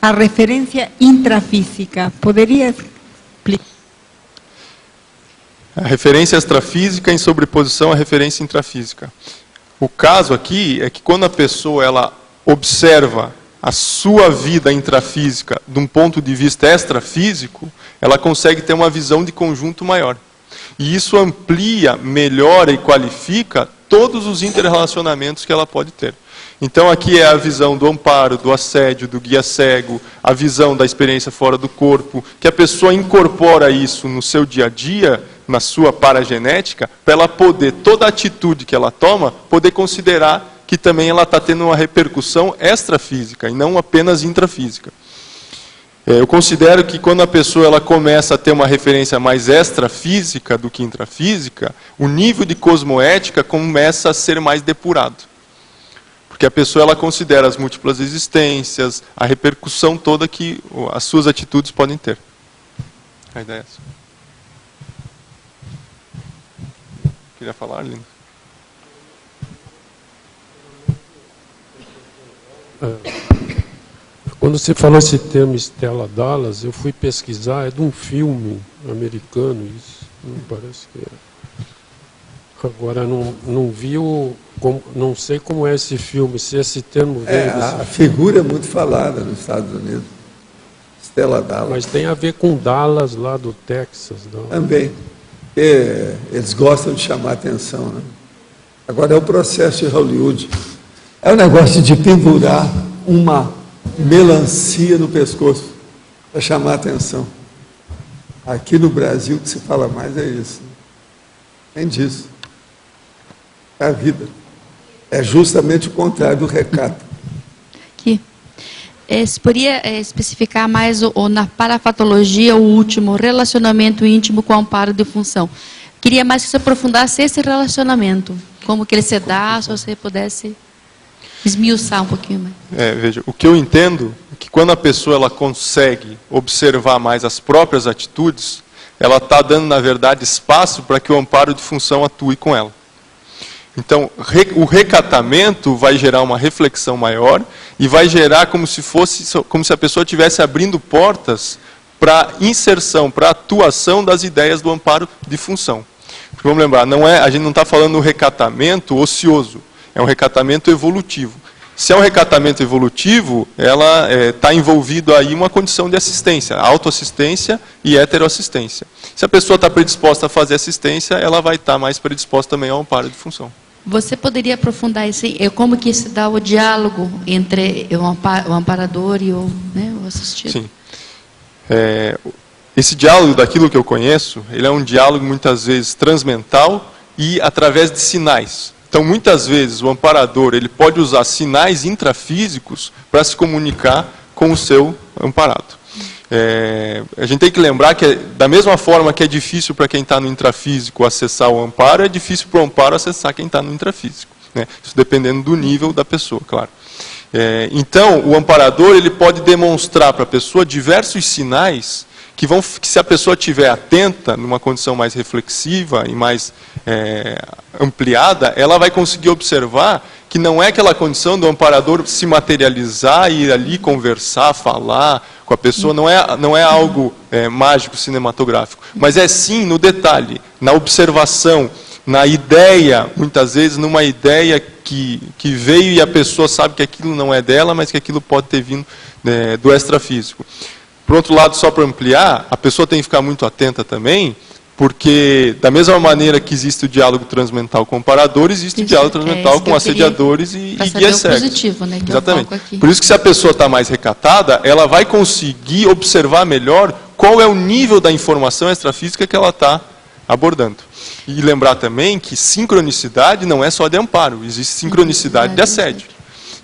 à referência intrafísica. Poderia explicar? A referência extrafísica em sobreposição à referência intrafísica. O caso aqui é que quando a pessoa ela observa a sua vida intrafísica de um ponto de vista extrafísico, ela consegue ter uma visão de conjunto maior. E isso amplia, melhora e qualifica todos os interrelacionamentos que ela pode ter. Então aqui é a visão do amparo, do assédio, do guia cego, a visão da experiência fora do corpo, que a pessoa incorpora isso no seu dia a dia, na sua paragenética, para ela poder, toda atitude que ela toma, poder considerar que também ela está tendo uma repercussão extrafísica e não apenas intrafísica. Eu considero que quando a pessoa ela começa a ter uma referência mais extrafísica do que intrafísica, o nível de cosmoética começa a ser mais depurado. Porque a pessoa ela considera as múltiplas existências, a repercussão toda que as suas atitudes podem ter. A ideia é essa. Queria falar, Lina? Quando você falou esse termo Stella Dallas, eu fui pesquisar, é de um filme americano isso, não parece que é. Agora não vi não sei como é esse filme, se esse termo veio A figura é muito falada nos Estados Unidos. Stella Dallas. Mas tem a ver com Dallas lá do Texas, não? Também. Eles gostam de chamar atenção, né? Agora é o processo de Hollywood. É o negócio de pendurar uma melancia no pescoço para chamar atenção. Aqui no Brasil o que se fala mais é isso. Tem disso. É a vida. É justamente o contrário do recato. Aqui. Você poderia especificar mais na parafatologia, o último, relacionamento íntimo com amparo de função? Queria mais que você aprofundasse esse relacionamento. Como que ele se dá, se você pudesse esmiuçar um pouquinho mais. Veja, o que eu entendo é que quando a pessoa ela consegue observar mais as próprias atitudes, ela está dando, na verdade, espaço para que o amparo de função atue com ela. Então, o recatamento vai gerar uma reflexão maior e vai gerar como se a pessoa estivesse abrindo portas para inserção, para atuação das ideias do amparo de função. Porque, vamos lembrar, a gente não está falando do recatamento ocioso, é um recatamento evolutivo. Se é um recatamento evolutivo, ela está envolvido aí uma condição de assistência, autoassistência e heteroassistência. Se a pessoa está predisposta a fazer assistência, ela vai estar mais predisposta também ao amparo de função. Você poderia aprofundar isso? Como que se dá o diálogo entre o amparador e o assistido? Sim. Esse diálogo, daquilo que eu conheço, ele é um diálogo muitas vezes transmental e através de sinais. Então, muitas vezes, o amparador ele pode usar sinais intrafísicos para se comunicar com o seu amparado. A gente tem que lembrar que, da mesma forma que é difícil para quem está no intrafísico acessar o amparo, é difícil para o amparo acessar quem está no intrafísico. Né? Isso dependendo do nível da pessoa, claro. Então, o amparador ele pode demonstrar para a pessoa diversos sinais que se a pessoa estiver atenta, numa condição mais reflexiva e mais ampliada, ela vai conseguir observar que não é aquela condição do amparador se materializar, ir ali conversar, falar com a pessoa, não é algo mágico, cinematográfico, mas é sim no detalhe, na observação, na ideia, muitas vezes numa ideia que veio e a pessoa sabe que aquilo não é dela, mas que aquilo pode ter vindo do extrafísico. Por outro lado, só para ampliar, a pessoa tem que ficar muito atenta também, porque da mesma maneira que existe o diálogo transmental com o amparador, existe o diálogo transmental com assediadores e guias cegos. Positivo, né? Exatamente. Por isso que se a pessoa está mais recatada, ela vai conseguir observar melhor qual é o nível da informação extrafísica que ela está abordando. E lembrar também que sincronicidade não é só de amparo, existe sincronicidade de assédio.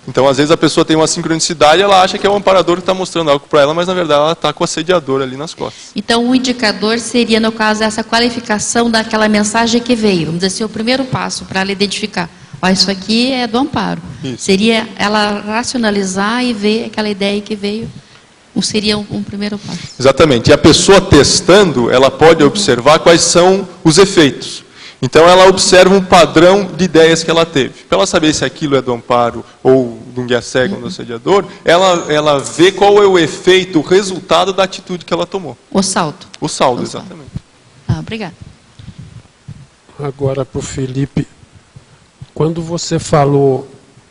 Então, às vezes, a pessoa tem uma sincronicidade e ela acha que é o amparador que está mostrando algo para ela, mas, na verdade, ela está com o assediador ali nas costas. Então, o indicador seria, no caso, essa qualificação daquela mensagem que veio. Vamos dizer assim, o primeiro passo para ela identificar. Isso aqui é do amparo. Isso. Seria ela racionalizar e ver aquela ideia que veio. Seria um primeiro passo. Exatamente. E a pessoa testando, ela pode observar quais são os efeitos. Então, ela observa um padrão de ideias que ela teve. Para ela saber se aquilo é do amparo ou de um guia cego ou do assediador, ela vê qual é o efeito, o resultado da atitude que ela tomou. O saldo. O saldo, exatamente. Obrigada. Agora, para o Felipe, quando você falou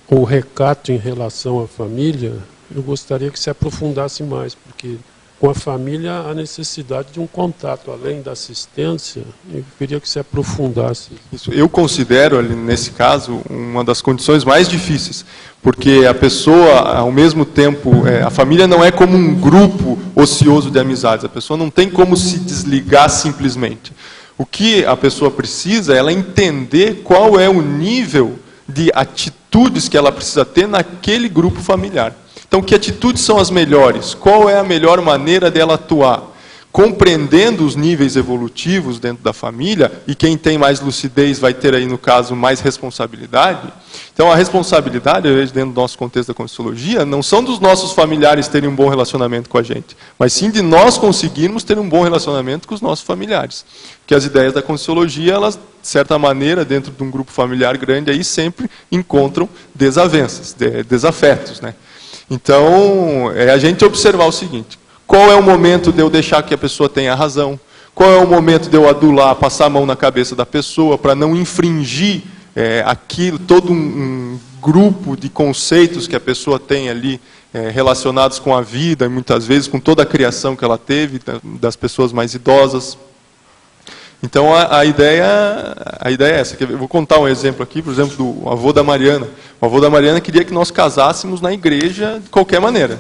o recato em relação à família, eu gostaria que você aprofundasse mais, porque com a família há necessidade de um contato, além da assistência, eu queria que você aprofundasse. Isso, eu considero, nesse caso, uma das condições mais difíceis, porque a pessoa, ao mesmo tempo, a família não é como um grupo ocioso de amizades, a pessoa não tem como se desligar simplesmente. O que a pessoa precisa é ela entender qual é o nível de atitudes que ela precisa ter naquele grupo familiar. Então, que atitudes são as melhores? Qual é a melhor maneira dela atuar? Compreendendo os níveis evolutivos dentro da família, e quem tem mais lucidez vai ter aí, no caso, mais responsabilidade. Então, a responsabilidade, dentro do nosso contexto da Conscienciologia, não são dos nossos familiares terem um bom relacionamento com a gente, mas sim de nós conseguirmos ter um bom relacionamento com os nossos familiares. Porque as ideias da Conscienciologia, elas, de certa maneira, dentro de um grupo familiar grande, aí sempre encontram desavenças, desafetos, né? Então, é a gente observar o seguinte: qual é o momento de eu deixar que a pessoa tenha razão? Qual é o momento de eu adular, passar a mão na cabeça da pessoa para não infringir aquilo, todo um grupo de conceitos que a pessoa tem ali relacionados com a vida, e muitas vezes com toda a criação que ela teve das pessoas mais idosas. Então, a ideia é essa. Eu vou contar um exemplo aqui, por exemplo, do avô da Mariana. O avô da Mariana queria que nós casássemos na igreja de qualquer maneira.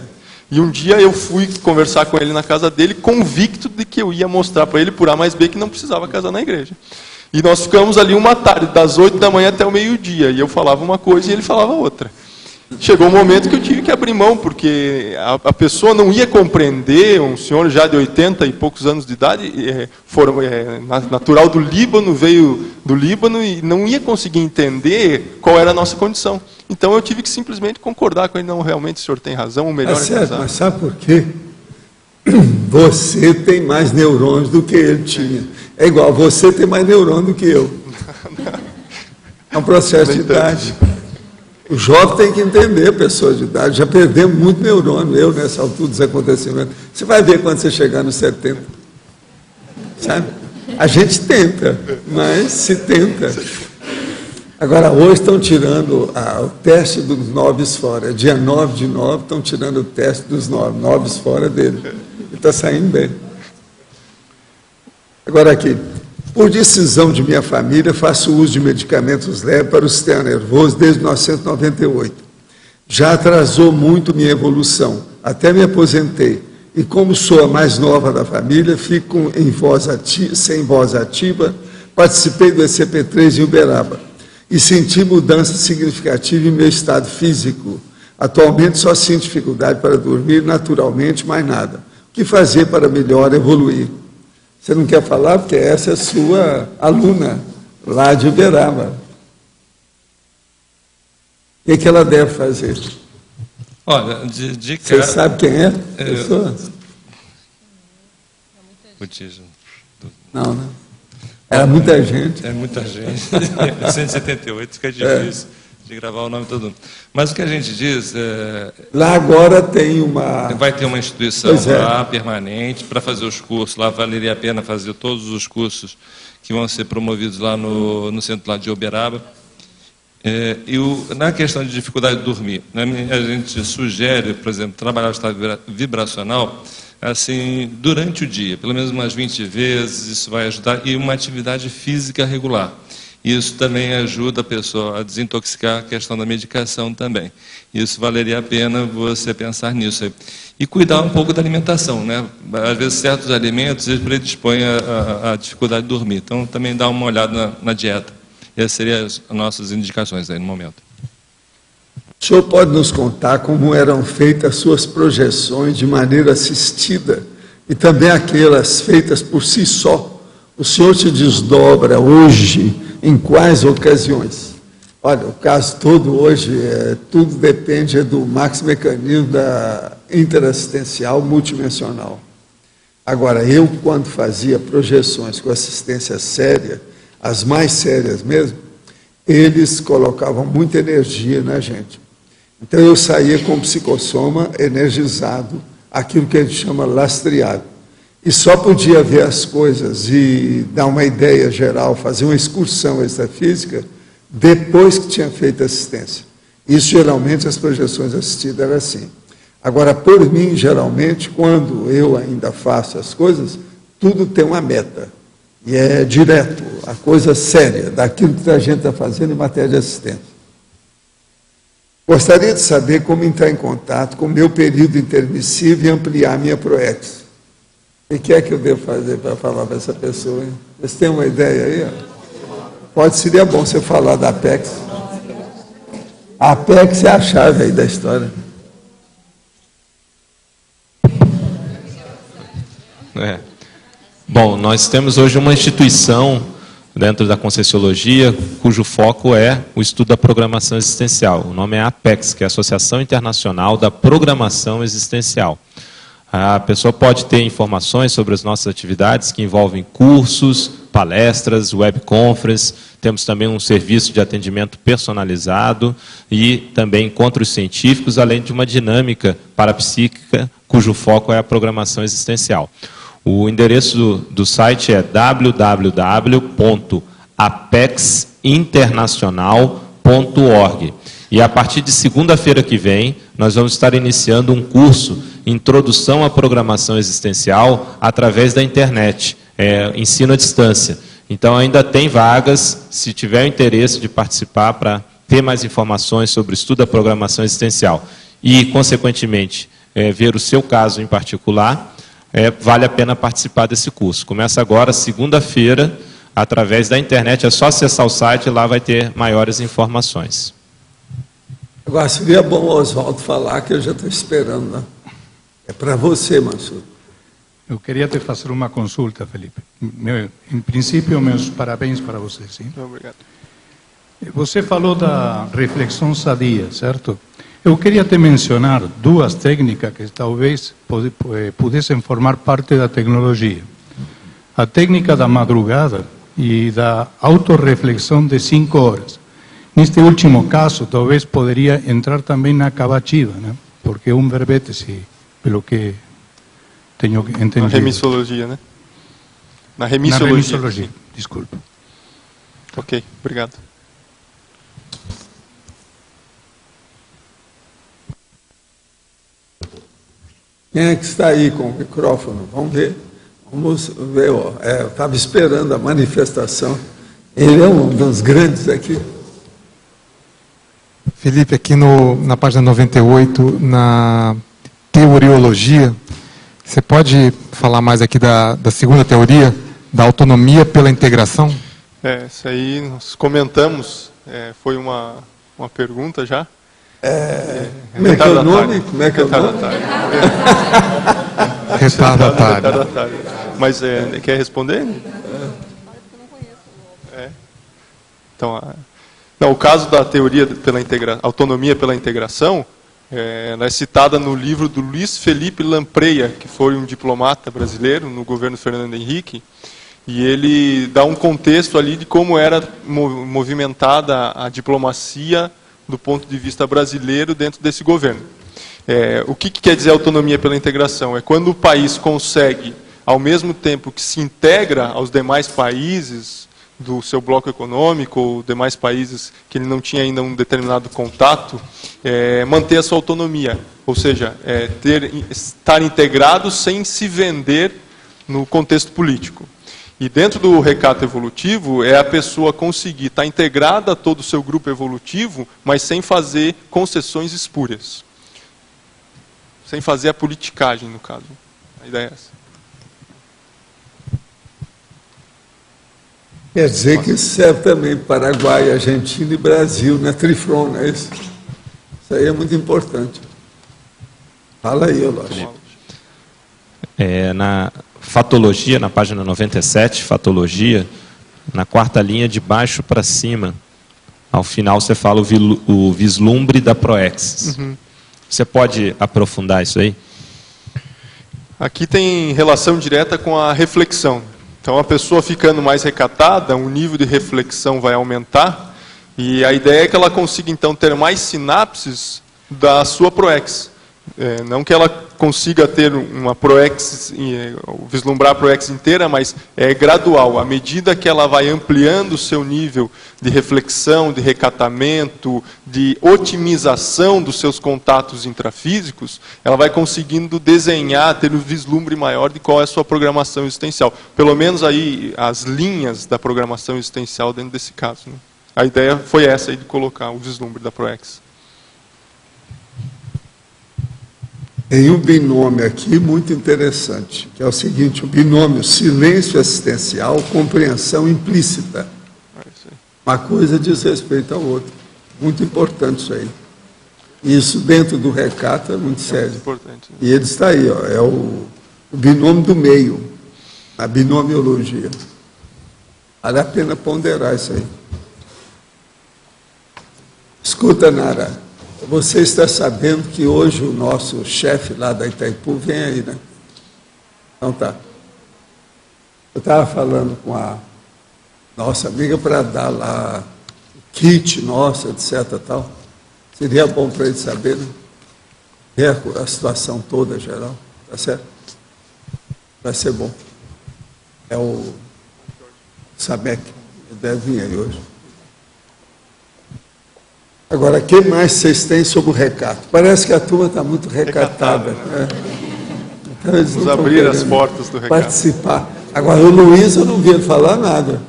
E um dia eu fui conversar com ele na casa dele, convicto de que eu ia mostrar para ele, por A mais B, que não precisava casar na igreja. E nós ficamos ali uma tarde, das 8 da manhã até o meio-dia. E eu falava uma coisa e ele falava outra. chegou um momento que eu tive que abrir mão, porque a pessoa não ia compreender, um senhor já de 80 e poucos anos de idade, natural do Líbano, veio do Líbano e não ia conseguir entender qual era a nossa condição. Então eu tive que simplesmente concordar com ele, não, realmente o senhor tem razão, o melhor é certo, casar. mas sabe por quê? Você tem mais neurônios do que ele tinha. É igual, você tem mais neurônio do que eu. É um processo de idade. O jovem tem que entender, pessoas de idade. Já perdemos muito neurônio, eu nessa altura dos acontecimentos. Você vai ver quando você chegar nos 70. Sabe? A gente tenta, mas se tenta. Agora, hoje estão tirando o teste dos 9 fora. Dia 9 de 9, estão tirando o teste dos 9 fora dele. E está saindo bem. Agora aqui. Por decisão de minha família, faço uso de medicamentos leves para o sistema nervoso desde 1998. Já atrasou muito minha evolução, até me aposentei. E como sou a mais nova da família, fico sem voz ativa, participei do ECP3 em Uberaba e senti mudança significativa em meu estado físico. Atualmente só sinto dificuldade para dormir naturalmente, mais nada. O que fazer para melhor evoluir? Você não quer falar porque essa é a sua aluna lá de Uberaba. O que ela deve fazer? Olha, de cara... Você sabe quem é a pessoa? Não. Era muita gente. É muita gente. 178, fica difícil de gravar o nome de todo mundo. Mas o que a gente diz... Lá agora tem uma... Vai ter uma instituição lá, permanente, para fazer os cursos. Lá valeria a pena fazer todos os cursos que vão ser promovidos lá no centro lá de Uberaba. Na questão de dificuldade de dormir, a gente sugere, por exemplo, trabalhar o estado vibracional assim, durante o dia, pelo menos umas 20 vezes, isso vai ajudar, e uma atividade física regular. Isso também ajuda a pessoa a desintoxicar a questão da medicação também. Isso valeria a pena você pensar nisso aí. E cuidar um pouco da alimentação, né? Às vezes certos alimentos eles predispõem a dificuldade de dormir. Então também dá uma olhada na dieta. Essas seriam as nossas indicações aí no momento. O senhor pode nos contar como eram feitas as suas projeções de maneira assistida e também aquelas feitas por si só? O senhor se desdobra hoje em quais ocasiões? Olha, o caso todo hoje, tudo depende do maxi-mecanismo da interassistencial multidimensional. Agora, eu, quando fazia projeções com assistência séria, as mais sérias mesmo, eles colocavam muita energia na gente. Então, eu saía com o psicossoma energizado, aquilo que a gente chama lastreado. E só podia ver as coisas e dar uma ideia geral, fazer uma excursão extrafísica, depois que tinha feito assistência. Isso, geralmente, as projeções assistidas eram assim. Agora, por mim, geralmente, quando eu ainda faço as coisas, tudo tem uma meta. E é direto, a coisa séria, daquilo que a gente está fazendo em matéria de assistência. Gostaria de saber como entrar em contato com o meu período intermissivo e ampliar minha proex. O que é que eu devo fazer para falar para essa pessoa? Hein? Vocês têm uma ideia aí? Seria bom você falar da Apex. A Apex é a chave aí da história. Bom, nós temos hoje uma instituição dentro da Conscienciologia, cujo foco é o estudo da programação existencial. O nome é APEX, que é a Associação Internacional da Programação Existencial. A pessoa pode ter informações sobre as nossas atividades, que envolvem cursos, palestras, webconference, temos também um serviço de atendimento personalizado e também encontros científicos, além de uma dinâmica parapsíquica, cujo foco é a programação existencial. O endereço do site é www.apexinternacional.org. E a partir de segunda-feira que vem, nós vamos estar iniciando um curso Introdução à Programação Existencial através da internet, ensino à distância. Então ainda tem vagas, se tiver interesse de participar para ter mais informações sobre o estudo da programação existencial e, consequentemente, ver o seu caso em particular, vale a pena participar desse curso. Começa agora, segunda-feira, através da internet, é só acessar o site e lá vai ter maiores informações. Agora, seria bom o Oswaldo falar, que eu já estou esperando, né? É para você, Mansur. Eu queria te fazer uma consulta, Felipe. Em princípio, meus parabéns para você, sim? Obrigado. Você falou da reflexão sadia, certo? Eu queria te mencionar duas técnicas que talvez pudessem formar parte da tecnologia. A técnica da madrugada e da autorreflexão de 5 horas. Neste último caso, talvez poderia entrar também na cavativa, né? Porque é um verbete, pelo que tenho entendido. Na remissologia, né? Na Na remissologia. remissologia, desculpa. Ok, obrigado. Quem é que está aí com o microfone? Vamos ver. Vamos ver, ó. Eu estava esperando a manifestação. Ele é um dos grandes aqui. Felipe, aqui na página 98, na teoriologia, você pode falar mais aqui da segunda teoria, da autonomia pela integração? Isso aí nós comentamos, foi uma pergunta já. Como é que é o nome? Como é que é o nome? Retardatário. Mas quer responder? Então, não, o caso da teoria pela autonomia pela integração, ela é citada no livro do Luiz Felipe Lampreia, que foi um diplomata brasileiro no governo Fernando Henrique, e ele dá um contexto ali de como era movimentada a diplomacia do ponto de vista brasileiro dentro desse governo. O que quer dizer autonomia pela integração? É quando o país consegue, ao mesmo tempo que se integra aos demais países do seu bloco econômico, ou demais países que ele não tinha ainda um determinado contato, manter a sua autonomia, ou seja, estar integrado sem se vender no contexto político. E dentro do recato evolutivo, é a pessoa conseguir estar integrada a todo o seu grupo evolutivo, mas sem fazer concessões espúrias. Sem fazer a politicagem, no caso. A ideia é essa. Quer dizer que isso serve também para Paraguai, Argentina e Brasil, né? Trifron, não é isso? Isso aí é muito importante. Fala aí, Olócio. Na fatologia, na página 97, fatologia, na quarta linha de baixo para cima, ao final você fala o vislumbre da proexis. Uhum. Você pode aprofundar isso aí? Aqui tem relação direta com a reflexão. Então, a pessoa ficando mais recatada, o nível de reflexão vai aumentar, e a ideia é que ela consiga, então, ter mais sinapses da sua proexis. Não que ela consiga ter uma proexis, vislumbrar a proexis inteira, mas é gradual. À medida que ela vai ampliando o seu nível de reflexão, de recatamento, de otimização dos seus contatos intrafísicos, ela vai conseguindo desenhar, ter um vislumbre maior de qual é a sua programação existencial. Pelo menos aí as linhas da programação existencial dentro desse caso, né? A ideia foi essa aí, de colocar o vislumbre da proexis. Tem um binômio aqui muito interessante, que é o seguinte: o binômio silêncio assistencial, compreensão implícita. Uma coisa diz respeito à outra. Muito importante isso aí. Isso dentro do recato é muito sério. Muito importante, né? E ele está aí, ó, é o binômio do meio, a binomiologia. Vale a pena ponderar isso aí. Escuta, Nara. Você está sabendo que hoje o nosso chefe lá da Itaipu vem aí, né? Então tá. Eu estava falando com a nossa amiga para dar lá o kit nosso, etc. Tal. Seria bom para ele saber, né? Ver a situação toda geral, tá certo? Vai ser bom. É o Sabec, ele deve vir aí hoje. Agora, o que mais vocês têm sobre o recato? Parece que a turma está muito recatada. Né? Então, eles Vamos abrir as portas do recato. Participar. Agora, o Luiz, eu não vi ele falar nada.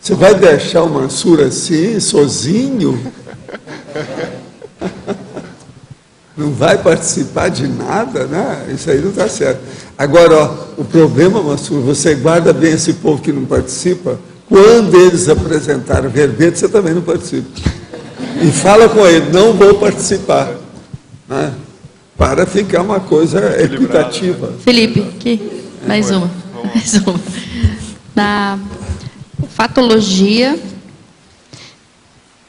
Você vai deixar o Mansur assim, sozinho? Não vai participar de nada, né? Isso aí não está certo. Agora, ó, o problema, Mansur, você guarda bem esse povo que não participa. Quando eles apresentaram verbete, você também não participa. E fala com ele, não vou participar. Né? Para ficar uma coisa equitativa. Felipe, aqui, mais uma. Mais uma. Na fatologia,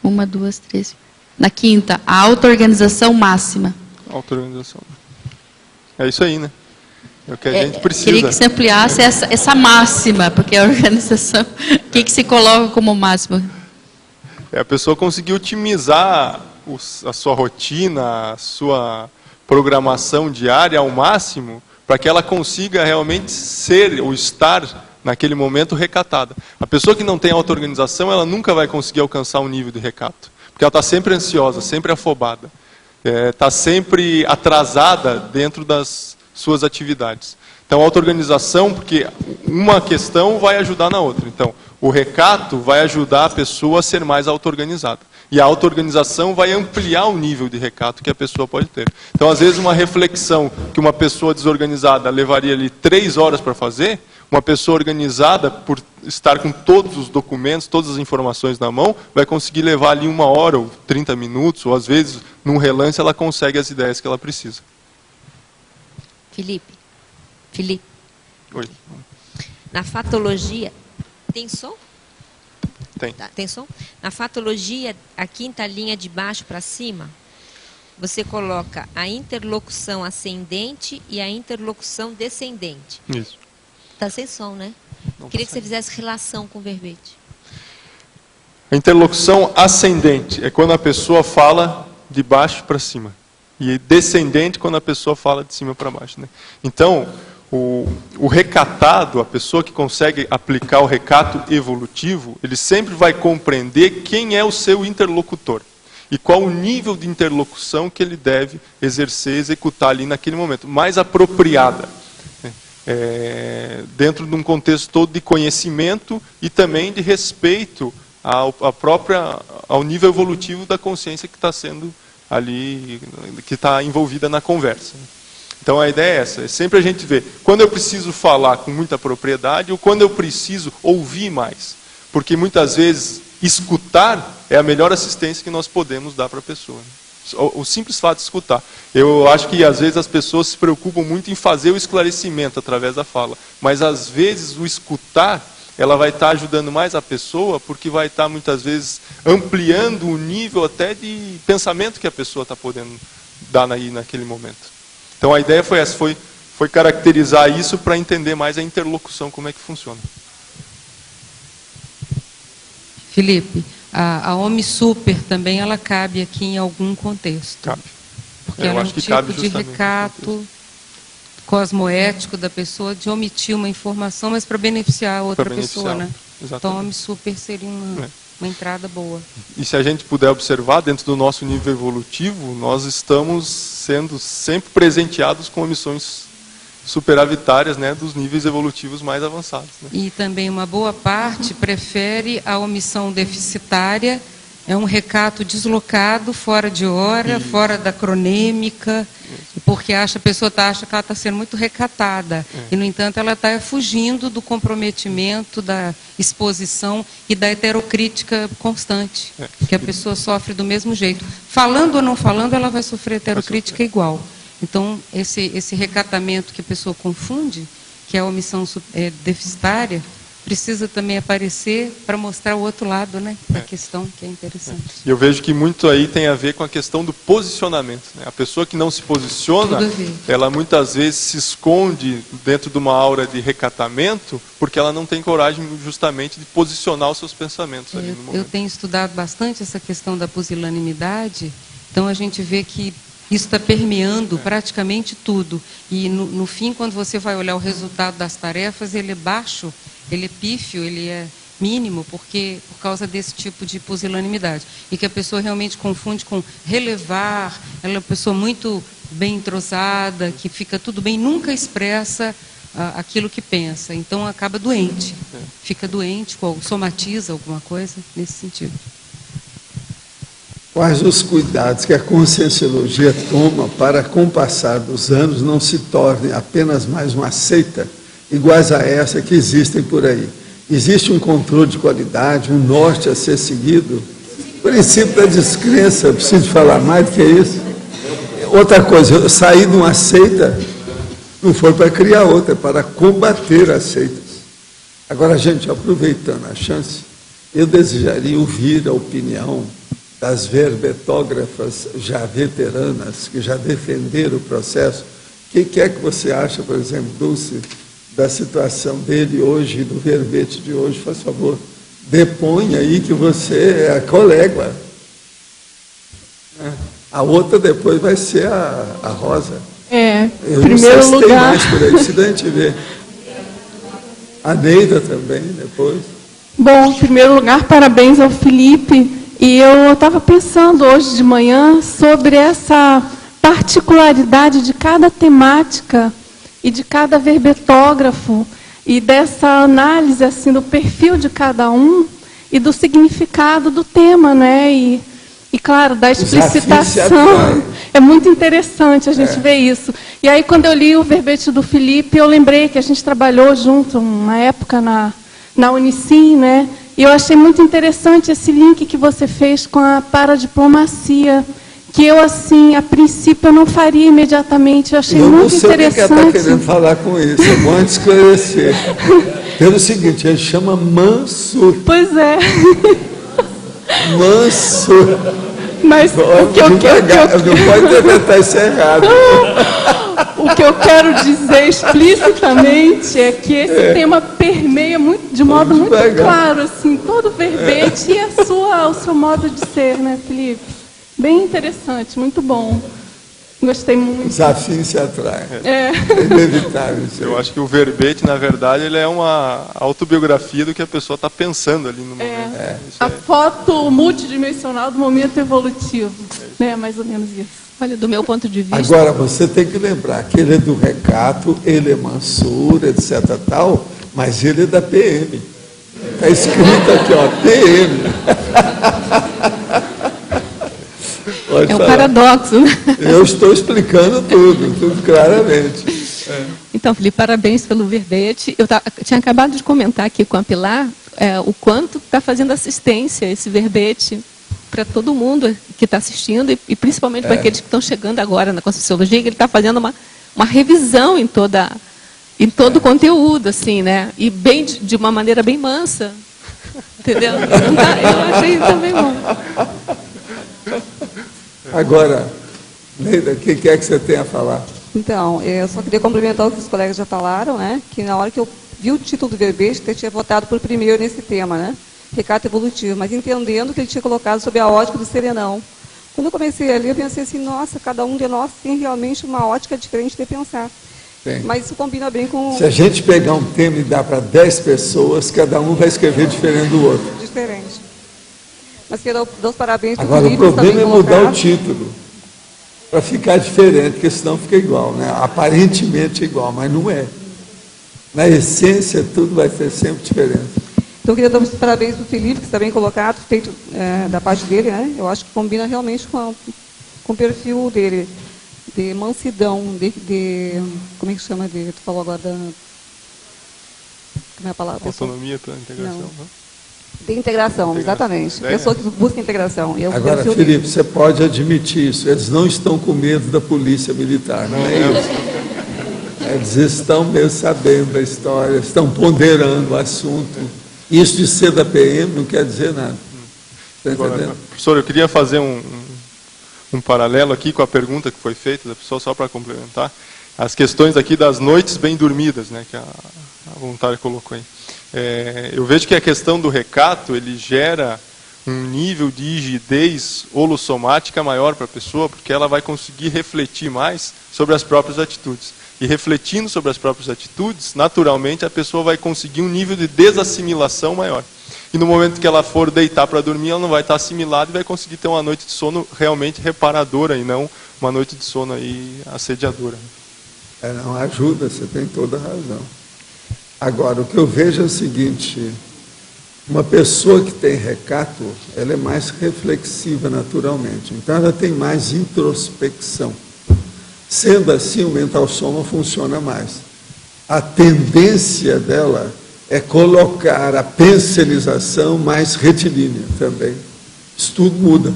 1, 2, 3. Na quinta, a auto-organização máxima. Auto-organização. É isso aí, né? É o que a gente precisa. Queria que você ampliasse essa máxima, porque a organização, o que se coloca como máxima? É a pessoa conseguir otimizar a sua rotina, a sua programação diária ao máximo, para que ela consiga realmente ser ou estar naquele momento recatada. A pessoa que não tem auto-organização, ela nunca vai conseguir alcançar um nível de recato, porque ela está sempre ansiosa, sempre afobada, está sempre atrasada dentro das suas atividades. Então, a auto-organização, porque uma questão vai ajudar na outra. Então, o recato vai ajudar a pessoa a ser mais auto-organizada. E a auto-organização vai ampliar o nível de recato que a pessoa pode ter. Então, às vezes, uma reflexão que uma pessoa desorganizada levaria ali 3 horas para fazer, uma pessoa organizada, por estar com todos os documentos, todas as informações na mão, vai conseguir levar ali 1 hora ou 30 minutos, ou às vezes, num relance, ela consegue as ideias que ela precisa. Felipe. Oi. Na fatologia, tem som? Tem. Tá, tem som? Na fatologia, a quinta linha de baixo para cima, você coloca a interlocução ascendente e a interlocução descendente. Isso. Está sem som, né? Queria que você fizesse relação com o verbete. A interlocução ascendente é quando a pessoa fala de baixo para cima. E descendente quando a pessoa fala de cima para baixo. Né? Então, o recatado, a pessoa que consegue aplicar o recato evolutivo, ele sempre vai compreender quem é o seu interlocutor. E qual o nível de interlocução que ele deve exercer, executar ali naquele momento. Mais apropriada. Dentro de um contexto todo de conhecimento e também de respeito ao nível evolutivo da consciência que está sendo ali, que está envolvida na conversa. Então a ideia é essa, é sempre a gente ver quando eu preciso falar com muita propriedade ou quando eu preciso ouvir mais. Porque muitas vezes escutar é a melhor assistência que nós podemos dar para a pessoa. O simples fato de escutar. Eu acho que às vezes as pessoas se preocupam muito em fazer o esclarecimento através da fala, mas às vezes o escutar, ela vai estar ajudando mais a pessoa, porque vai estar muitas vezes ampliando o nível até de pensamento que a pessoa está podendo dar naquele momento. Então a ideia foi essa, foi caracterizar isso para entender mais a interlocução, como é que funciona. Felipe, a OMI Super também, ela cabe aqui em algum contexto. Cabe. Porque ela é um tipo de recato cosmoético da pessoa de omitir uma informação, mas para beneficiar a outra pessoa, né? Exatamente. Então, OMI Super seria uma entrada boa. E se a gente puder observar, dentro do nosso nível evolutivo, nós estamos sendo sempre presenteados com omissões superavitárias, né, dos níveis evolutivos mais avançados. Né? E também uma boa parte prefere a omissão deficitária, é um recato deslocado, fora de hora, fora da cronêmica, porque a pessoa acha que ela está sendo muito recatada. E, no entanto, ela está fugindo do comprometimento, da exposição e da heterocrítica constante, que a pessoa sofre do mesmo jeito. Falando ou não falando, ela vai sofrer heterocrítica igual. Então, esse recatamento que a pessoa confunde, que é a omissão deficitária, precisa também aparecer para mostrar o outro lado, né, da questão, que é interessante. E eu vejo que muito aí tem a ver com a questão do posicionamento. Né? A pessoa que não se posiciona, ela muitas vezes se esconde dentro de uma aura de recatamento, porque ela não tem coragem justamente de posicionar os seus pensamentos ali no momento. Eu tenho estudado bastante essa questão da pusilanimidade, então a gente vê que isso está permeando praticamente tudo. E no fim, quando você vai olhar o resultado das tarefas, ele é baixo, ele é pífio, ele é mínimo, por causa desse tipo de pusilanimidade. E que a pessoa realmente confunde com relevar, ela é uma pessoa muito bem entrosada, que fica tudo bem, nunca expressa aquilo que pensa. Então acaba doente, fica doente, somatiza alguma coisa nesse sentido. Quais os cuidados que a Conscienciologia toma para, com o passar dos anos, não se torne apenas mais uma seita iguais a essa que existem por aí? Existe um controle de qualidade, um norte a ser seguido? O princípio da descrença, eu preciso falar mais do que isso. Outra coisa, eu saí de uma seita, não foi para criar outra, é para combater as seitas. Agora, gente, aproveitando a chance, eu desejaria ouvir a opinião das verbetógrafas já veteranas, que já defenderam o processo. O que é que você acha, por exemplo, Dulce, da situação dele hoje, do verbete de hoje? Faz favor, depõe aí que você é a colega. A outra depois vai ser a Rosa. Em não primeiro sei se lugar... tem mais por aí, se a gente vê. A Neida também, depois. Bom, em primeiro lugar, parabéns ao Felipe. E eu estava pensando hoje de manhã sobre essa particularidade de cada temática e de cada verbetógrafo e dessa análise assim do perfil de cada um e do significado do tema, né? E claro, da explicitação. É muito interessante a gente ver isso. E aí, quando eu li o verbete do Felipe, eu lembrei que a gente trabalhou junto uma época na Unicim, né? E eu achei muito interessante esse link que você fez com a paradiplomacia, que eu, assim, a princípio, eu não faria imediatamente. Eu achei muito interessante. Eu não sei o que ela está querendo falar com isso, é bom esclarecer. Pelo seguinte, ele chama Mansur. Pois é. Mansur. Mas o que eu quero... Não pode interpretar isso errado. O que eu quero dizer explicitamente é que esse tema permeia de modo muito claro, assim, todo o verbete e o seu modo de ser, né, Felipe? Bem interessante, muito bom. Gostei muito. Desafio se atrai. É inevitável. Eu acho que o verbete, na verdade, ele é uma autobiografia do que a pessoa está pensando ali no momento. A foto multidimensional do momento evolutivo. Né? Mais ou menos isso. Olha, do meu ponto de vista... Agora, você tem que lembrar que ele é do recato, ele é Mansur, etc. tal, mas ele é da PM. Está escrito aqui, ó, PM. É um paradoxo, né? Eu estou explicando tudo claramente. Então, Felipe, parabéns pelo verbete. Eu tinha acabado de comentar aqui com a Pilar o quanto está fazendo assistência esse verbete para todo mundo que está assistindo e principalmente para aqueles que estão chegando agora na Conscienciologia, que ele está fazendo uma revisão em todo o conteúdo, assim, né? E bem de uma maneira bem mansa, entendeu? Eu achei também bom. Agora, Neida, o que é que você tem a falar? Então, eu só queria complementar o que os colegas já falaram, né? Que na hora que eu vi o título do verbete, eu tinha votado por primeiro nesse tema, né? Recato evolutivo, mas entendendo que ele tinha colocado sob a ótica do serenão. Quando eu comecei a ler, eu pensei assim, nossa, cada um de nós tem realmente uma ótica diferente de pensar. Tem. Mas isso combina bem com... Se a gente pegar um tema e dar para 10 pessoas, cada um vai escrever diferente do outro. Diferente. Mas quero dar os parabéns para o Agora, Felipe. o problema é mudar o título, para ficar diferente, porque senão fica igual, né? Aparentemente igual, mas não é. Na essência, tudo vai ser sempre diferente. Então, eu queria dar os parabéns para o Felipe, que está bem colocado, feito da parte dele, né? Eu acho que combina realmente com o perfil dele, de mansidão, como é que chama? Tu falou agora da... Como é a palavra? Autonomia para a integração, né? De integração, exatamente. Pessoa que busca integração. Agora, Felipe, você pode admitir isso. Eles não estão com medo da polícia militar, não é isso? Eles estão mesmo sabendo da história, estão ponderando o assunto. Isso de ser da PM não quer dizer nada. Está entendendo? Professor, eu queria fazer um paralelo aqui com a pergunta que foi feita da pessoa, só para complementar. As questões aqui das noites bem dormidas, né, que a voluntária colocou aí. Eu vejo que a questão do recato, ele gera um nível de rigidez holossomática maior para a pessoa, porque ela vai conseguir refletir mais sobre as próprias atitudes. E refletindo sobre as próprias atitudes, naturalmente a pessoa vai conseguir um nível de desassimilação maior. E no momento que ela for deitar para dormir, ela não vai estar assimilada e vai conseguir ter uma noite de sono realmente reparadora e não uma noite de sono aí assediadora. Não ajuda, você tem toda a razão. Agora, o que eu vejo é o seguinte, uma pessoa que tem recato, ela é mais reflexiva naturalmente, então ela tem mais introspecção. Sendo assim, o mental soma funciona mais. A tendência dela é colocar a penselização mais retilínea também. Isso tudo muda.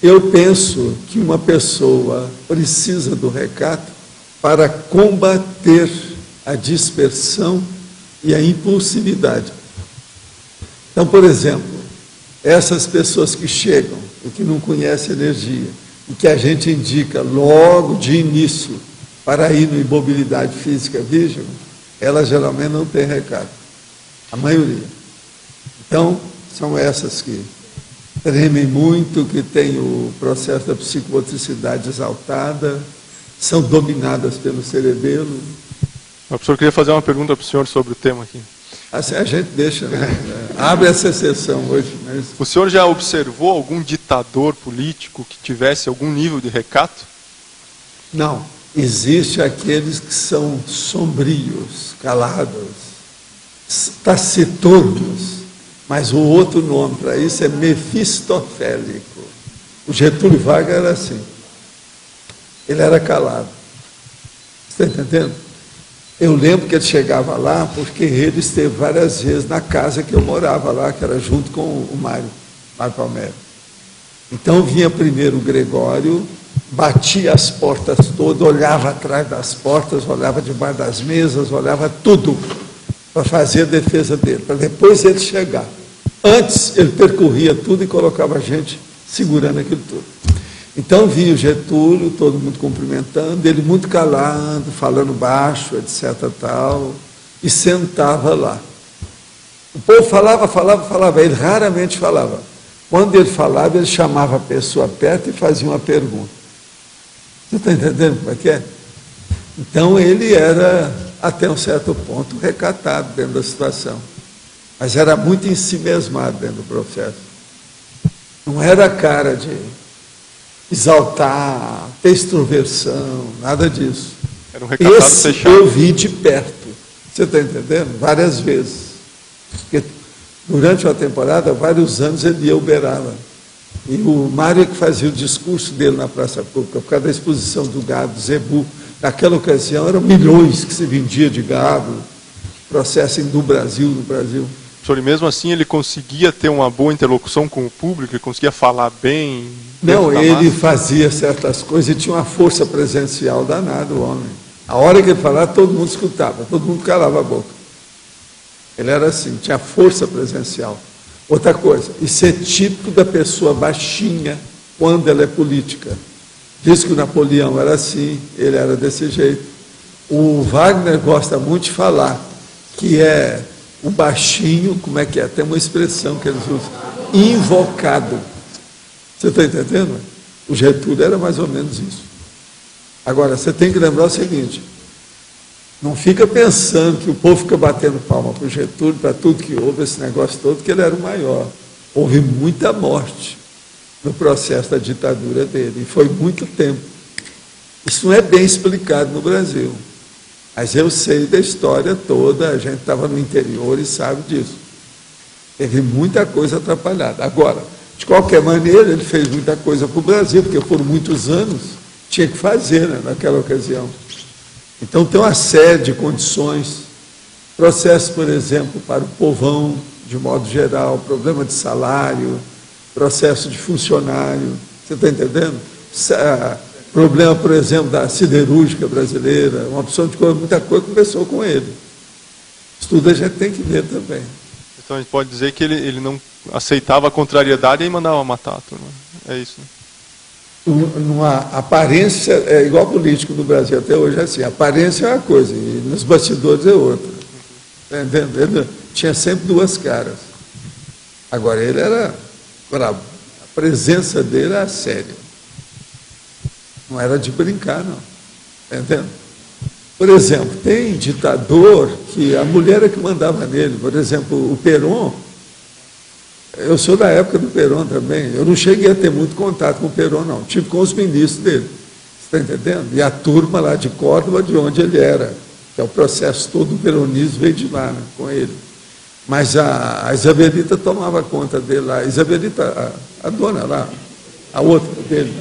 Eu penso que uma pessoa precisa do recato para combater a dispersão e a impulsividade. Então, por exemplo, essas pessoas que chegam e que não conhecem energia, e que a gente indica logo de início para ir no imobilidade física virgem, elas geralmente não têm recado. A maioria. Então, são essas que tremem muito, que têm o processo da psicomotricidade exaltada, são dominadas pelo cerebelo. O professor queria fazer uma pergunta para o senhor sobre o tema aqui. Assim a gente deixa, né? Abre essa sessão hoje. Mas... O senhor já observou algum ditador político que tivesse algum nível de recato? Não. Existem aqueles que são sombrios, calados, taciturnos, mas o outro nome para isso é mefistofélico. O Getúlio Vargas era assim. Ele era calado. Você está entendendo? Eu lembro que ele chegava lá porque ele esteve várias vezes na casa que eu morava lá, que era junto com o Mário Palmeira. Então vinha primeiro o Gregório, batia as portas todas, olhava atrás das portas, olhava debaixo das mesas, olhava tudo para fazer a defesa dele, para depois ele chegar. Antes ele percorria tudo e colocava a gente segurando aquilo tudo. Então vinha o Getúlio, todo mundo cumprimentando, ele muito calado, falando baixo, etc. tal, e sentava lá. O povo falava, ele raramente falava. Quando ele falava, ele chamava a pessoa perto e fazia uma pergunta. Você está entendendo como é que é? Então ele era, até um certo ponto, recatado dentro da situação. Mas era muito ensimesmado dentro do processo. Não era cara de exaltar, ter extroversão, nada disso. Era um recatado fechado. Eu vi de perto. Você está entendendo? Várias vezes. Porque durante uma temporada, vários anos, ele ia a Uberaba. E o Mário é que fazia o discurso dele na praça pública, por causa da exposição do gado, zebu. Naquela ocasião, eram milhões que se vendia de gado, processo no Brasil, Professor, e mesmo assim ele conseguia ter uma boa interlocução com o público, ele conseguia falar bem? Não, ele fazia certas coisas e tinha uma força presencial danada, o homem. A hora que ele falava, todo mundo escutava, todo mundo calava a boca. Ele era assim, tinha força presencial. Outra coisa, isso é típico da pessoa baixinha quando ela é política. Diz que o Napoleão era assim, ele era desse jeito. O Wagner gosta muito de falar que é o baixinho, como é que é? Tem uma expressão que eles usam, invocado. Você está entendendo? O Getúlio era mais ou menos isso. Agora, você tem que lembrar o seguinte, não fica pensando que o povo fica batendo palma para o Getúlio, para tudo que houve, esse negócio todo, que ele era o maior. Houve muita morte no processo da ditadura dele, e foi muito tempo. Isso não é bem explicado no Brasil, mas eu sei da história toda, a gente estava no interior e sabe disso. Teve muita coisa atrapalhada. Agora, de qualquer maneira, ele fez muita coisa para o Brasil, porque por muitos anos tinha que fazer, né, naquela ocasião. Então tem uma série de condições, processo, por exemplo, para o povão, de modo geral, problema de salário, processo de funcionário, você está entendendo? Problema, por exemplo, da siderúrgica brasileira, uma opção de coisa, muita coisa começou com ele. Isso tudo a gente tem que ver também. Então a gente pode dizer que ele não aceitava a contrariedade e mandava matar a turma. É isso, né? Uma aparência, é igual político no Brasil até hoje, é assim, a aparência é uma coisa, e nos bastidores é outra. Está entendendo? Ele tinha sempre duas caras. Agora, ele era bravo. A presença dele era séria. Não era de brincar, não. Está entendendo? Por exemplo, tem ditador que a mulher é que mandava nele. Por exemplo, o Perón. Eu sou da época do Perón também. Eu não cheguei a ter muito contato com o Perón, não. Tive com os ministros dele. Você está entendendo? E a turma lá de Córdoba, de onde ele era. Que é o processo todo do peronismo, veio de lá, né, com ele. Mas a Isabelita tomava conta dele lá. A Isabelita, a dona lá, a outra dele.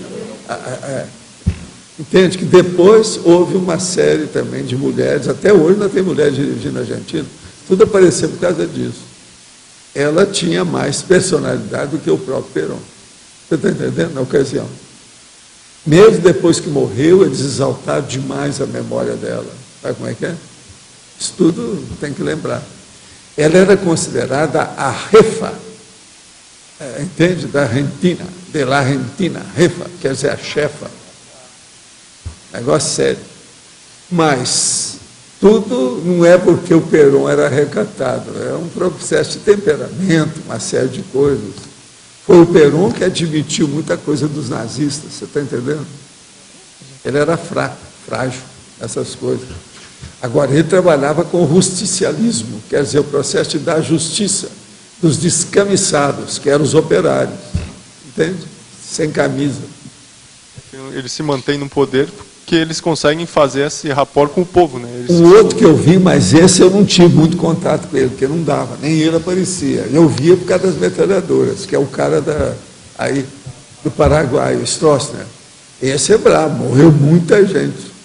Entende? Que depois houve uma série também de mulheres, até hoje ainda tem mulheres dirigindo a Argentina. Tudo apareceu por causa disso. ela tinha mais personalidade do que o próprio Perón. Você está entendendo? Na ocasião. Mesmo depois que morreu, eles exaltaram demais a memória dela. Sabe como é que é? Isso tudo tem que lembrar. Ela era considerada a jefa, entende? Da Argentina, de la Argentina, jefa, quer dizer a chefa. Negócio sério. Mas tudo não é porque o Perón era recatado, é um processo de temperamento, uma série de coisas. Foi o Perón que admitiu muita coisa dos nazistas, você está entendendo? Ele era fraco, frágil, essas coisas. Agora, ele trabalhava com o justicialismo, quer dizer, o processo de dar justiça dos descamisados, que eram os operários, entende? Sem camisa. Ele se mantém no poder porque eles conseguem fazer esse rapport com o povo, né? Eles... O outro que eu vi, mas esse eu não tive muito contato com ele, porque não dava, nem ele aparecia. Eu via por causa das metralhadoras, que é o cara aí, do Paraguai, o Stroessner. Esse é brabo, morreu muita gente.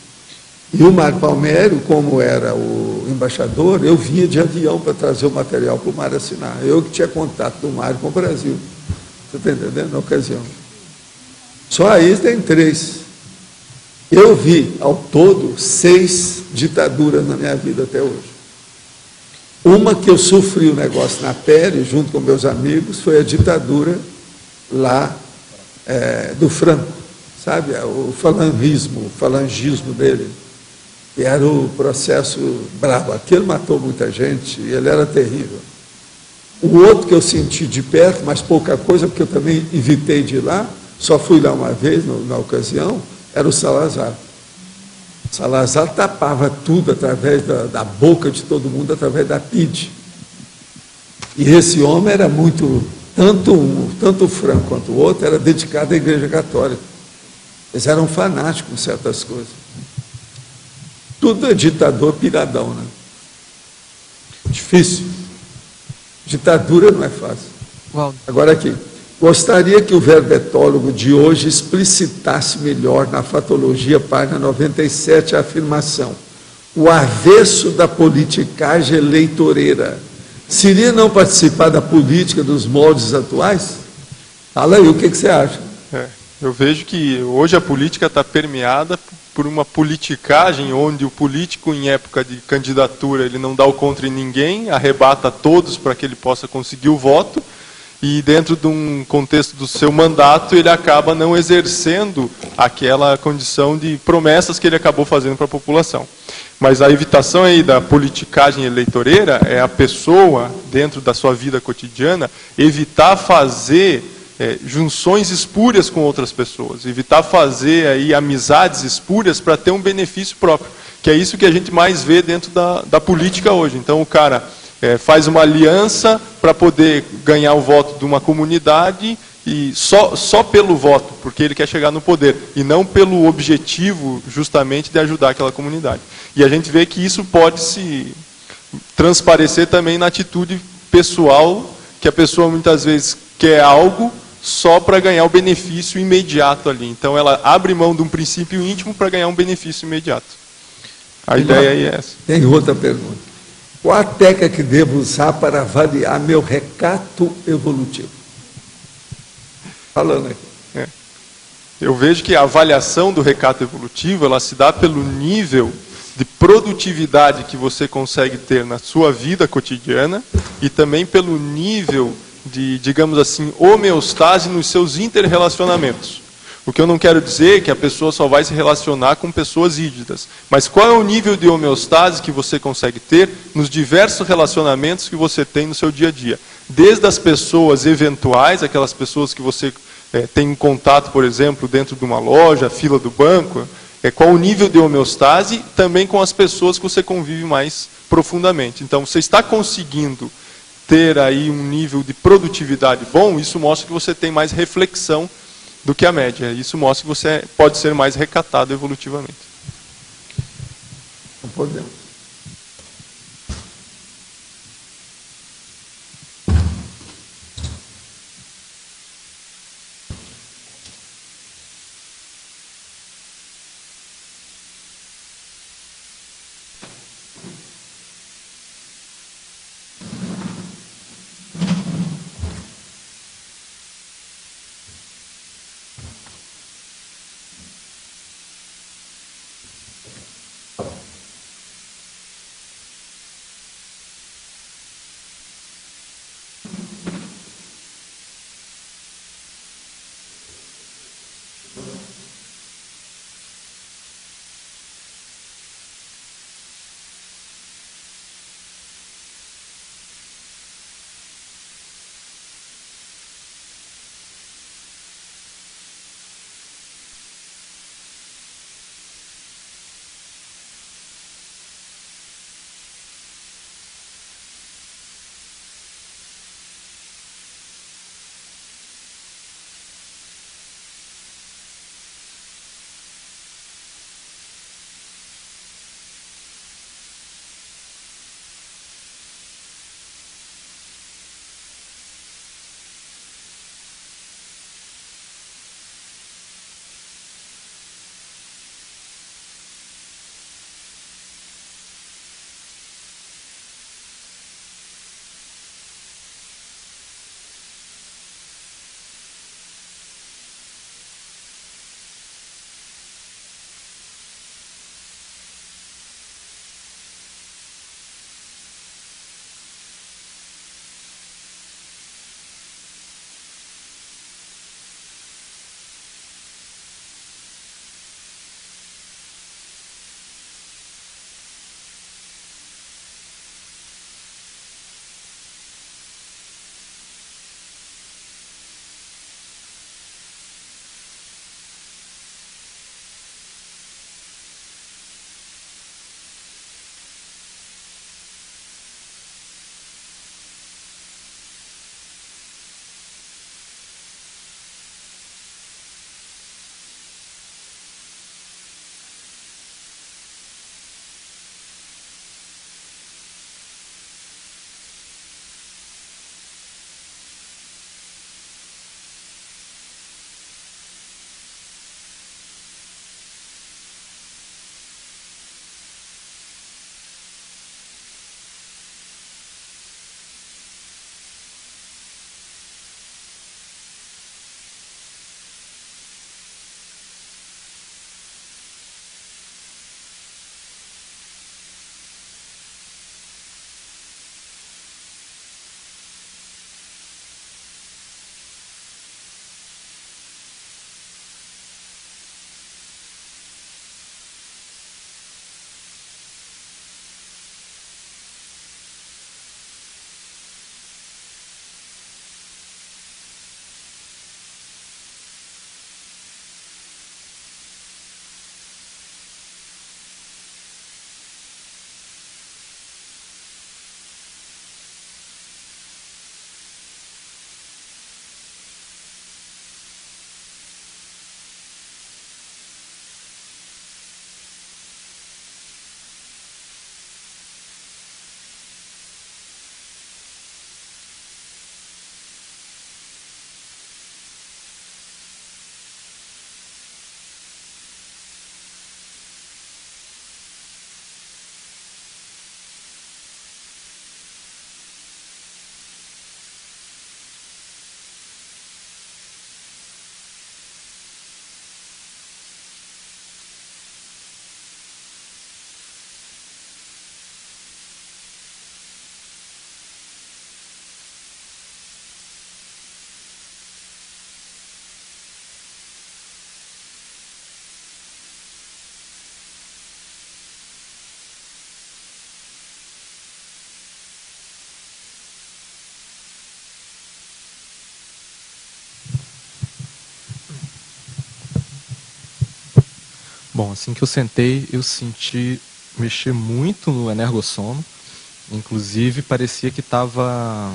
E o Mário Palmério, como era o embaixador, eu vinha de avião para trazer o material para o Mário assinar. Eu que tinha contato do Mário com o Brasil. Você está entendendo? Na ocasião. Só aí tem 3. Eu vi, ao todo, 6 ditaduras na minha vida até hoje. Uma que eu sofri o negócio na pele, junto com meus amigos, foi a ditadura lá do Franco, sabe? O falangismo dele, que era o processo bravo. Aquele matou muita gente e ele era terrível. O outro que eu senti de perto, mas pouca coisa, porque eu também evitei de ir lá, só fui lá uma vez, na ocasião, era o Salazar. Salazar tapava tudo através da boca de todo mundo, através da PIDE. E esse homem era muito, tanto o Franco quanto o outro, era dedicado à Igreja Católica. Eles eram fanáticos em certas coisas. Tudo é ditador piradão, né? Difícil. Ditadura não é fácil. Valdo. Agora aqui. Gostaria que o verbetólogo de hoje explicitasse melhor na fatologia, página 97, a afirmação: o avesso da politicagem eleitoreira. Seria não participar da política dos moldes atuais? Fala aí, o que você acha? Eu vejo que hoje a política está permeada por uma politicagem onde o político, em época de candidatura, ele não dá o contra em ninguém, arrebata todos para que ele possa conseguir o voto, e dentro de um contexto do seu mandato, ele acaba não exercendo aquela condição de promessas que ele acabou fazendo para a população. Mas a evitação aí da politicagem eleitoreira é a pessoa, dentro da sua vida cotidiana, evitar fazer junções espúrias com outras pessoas, evitar fazer aí amizades espúrias para ter um benefício próprio, que é isso que a gente mais vê dentro da política hoje. Então o cara faz uma aliança para poder ganhar o voto de uma comunidade e só pelo voto, porque ele quer chegar no poder, e não pelo objetivo justamente de ajudar aquela comunidade. E a gente vê que isso pode se transparecer também na atitude pessoal, que a pessoa muitas vezes quer algo só para ganhar o benefício imediato ali. Então ela abre mão de um princípio íntimo para ganhar um benefício imediato. A ideia aí é essa. Tem outra pergunta. Qual a técnica que devo usar para avaliar meu recato evolutivo? Falando aqui. Eu vejo que a avaliação do recato evolutivo, ela se dá pelo nível de produtividade que você consegue ter na sua vida cotidiana e também pelo nível de, digamos assim, homeostase nos seus interrelacionamentos. O que eu não quero dizer é que a pessoa só vai se relacionar com pessoas rígidas, mas qual é o nível de homeostase que você consegue ter nos diversos relacionamentos que você tem no seu dia a dia. Desde as pessoas eventuais, aquelas pessoas que você tem um contato, por exemplo, dentro de uma loja, fila do banco, qual o nível de homeostase, também com as pessoas que você convive mais profundamente. Então, você está conseguindo ter aí um nível de produtividade bom, isso mostra que você tem mais reflexão do que a média. Isso mostra que você pode ser mais recatado evolutivamente. Não podemos. Bom, assim que eu sentei, eu senti mexer muito no energossomo. Inclusive, parecia que estava...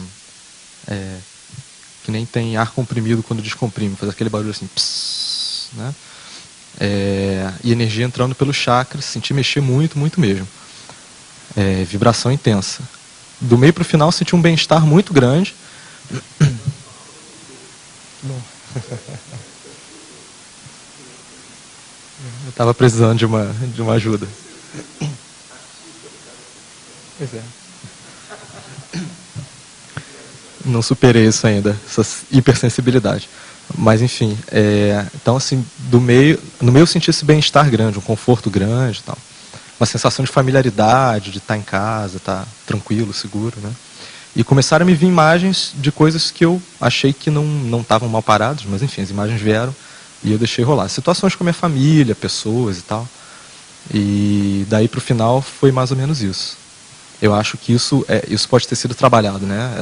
que nem tem ar comprimido quando descomprime, faz aquele barulho assim, psss, né? E energia entrando pelo chakra, senti mexer muito, muito mesmo. Vibração intensa. Do meio para o final, senti um bem-estar muito grande. Bom. Eu estava precisando de uma ajuda. Pois é. Não superei isso ainda, essa hipersensibilidade. Mas, enfim, então, assim, no meio eu senti esse bem-estar grande, um conforto grande e tal. Uma sensação de familiaridade, de estar em casa, estar tranquilo, seguro, né? E começaram a me vir imagens de coisas que eu achei que não estavam mal paradas, mas, enfim, as imagens vieram e eu deixei rolar. Situações com a minha família, pessoas e tal. E daí, para o final, foi mais ou menos isso. Eu acho que isso pode ter sido trabalhado, né?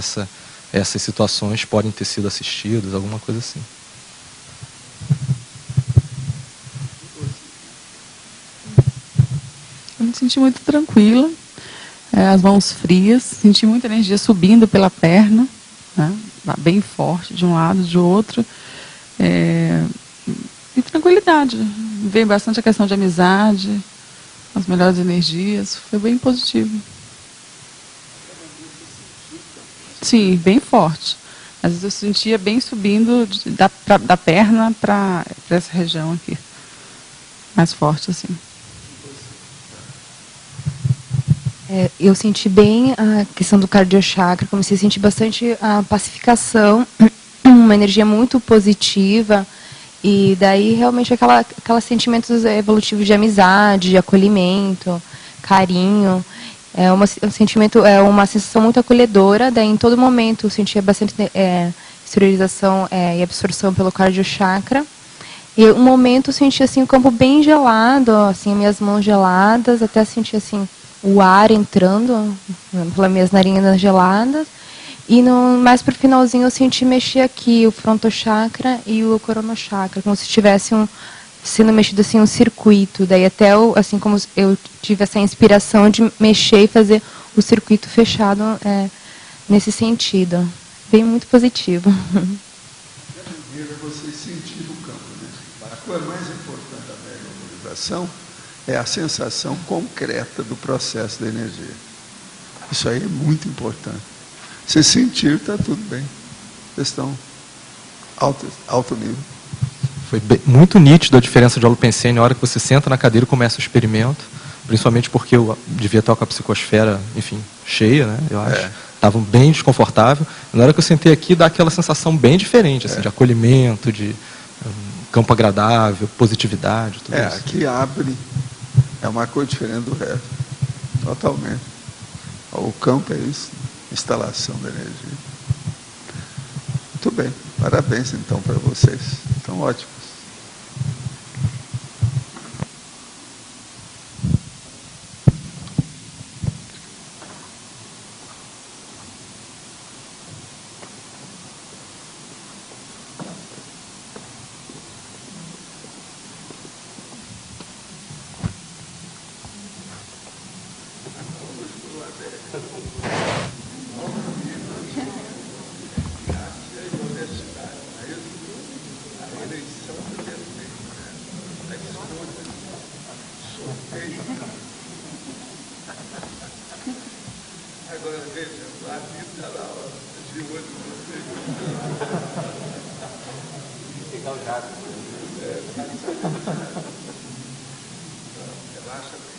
Essas situações podem ter sido assistidas, alguma coisa assim. Eu me senti muito tranquila, as mãos frias, senti muita energia subindo pela perna, né? Bem forte, de um lado, de outro. E tranquilidade. Veio bastante a questão de amizade, as melhores energias, foi bem positivo. Sim, bem forte. Às vezes eu sentia bem subindo da perna para essa região aqui. Mais forte, assim. Eu senti bem a questão do cardiochakra, comecei a sentir bastante a pacificação, uma energia muito positiva, e daí realmente aqueles sentimentos evolutivos de amizade, de acolhimento, carinho. Um sentimento, uma sensação muito acolhedora, daí em todo momento eu sentia bastante exteriorização e absorção pelo cardiochakra. E um momento eu senti assim, o campo bem gelado, assim, minhas mãos geladas, até senti assim, o ar entrando pelas minhas narinas geladas. E mais para o finalzinho eu senti mexer aqui o frontochakra e o coronochakra, como se tivesse sendo mexido assim um circuito. Daí até assim como eu tive essa inspiração de mexer e fazer o circuito fechado nesse sentido. Bem muito positivo. Você sentir o campo, né? A coisa mais importante da memorização é a sensação concreta do processo da energia. Isso aí é muito importante. Se sentir, está tudo bem. Questão alto nível. Foi muito nítido a diferença de holopensene na hora que você senta na cadeira e começa o experimento, principalmente porque eu devia estar com a psicosfera, enfim, cheia, né? Eu acho. Estava bem desconfortável. Na hora que eu sentei aqui, dá aquela sensação bem diferente, assim, de acolhimento, de campo agradável, positividade, tudo isso. Aqui abre, é uma coisa diferente do resto. Totalmente. O campo é isso, instalação da energia. Muito bem, parabéns então para vocês. Estão ótimos. Agora veja, a vida lá, de olho relaxa bem.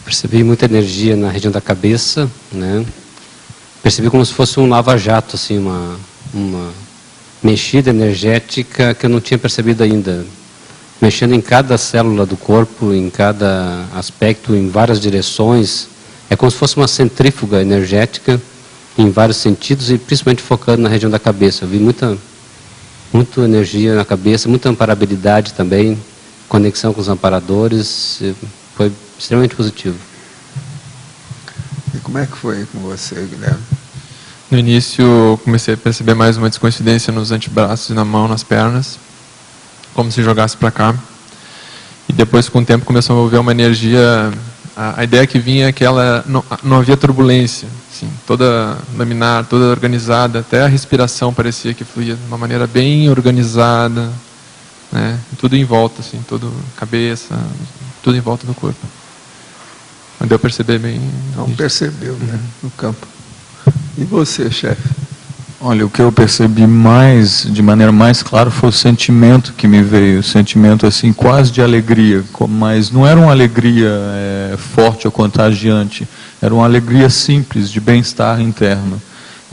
Percebi muita energia na região da cabeça, né? Percebi como se fosse um lava-jato, assim, uma mexida energética que eu não tinha percebido ainda. Mexendo em cada célula do corpo, em cada aspecto, em várias direções. É como se fosse uma centrífuga energética em vários sentidos e principalmente focando na região da cabeça. Eu vi muita energia na cabeça, muita amparabilidade também, conexão com os amparadores. Foi extremamente positivo. E como é que foi com você, Guilherme? No início, eu comecei a perceber mais uma descoincidência nos antebraços, na mão, nas pernas, como se jogasse para cá. E depois, com o tempo, começou a mover uma energia. A ideia que vinha é que ela não havia turbulência, assim, toda laminar, toda organizada, até a respiração parecia que fluía de uma maneira bem organizada, né? Tudo em volta, assim, toda cabeça, tudo em volta do corpo. Deu a perceber bem. Não percebeu, né? No campo. E você, chefe? Olha, o que eu percebi mais, de maneira mais clara, foi o sentimento que me veio, o sentimento assim quase de alegria, mas não era uma alegria forte ou contagiante, era uma alegria simples, de bem-estar interno.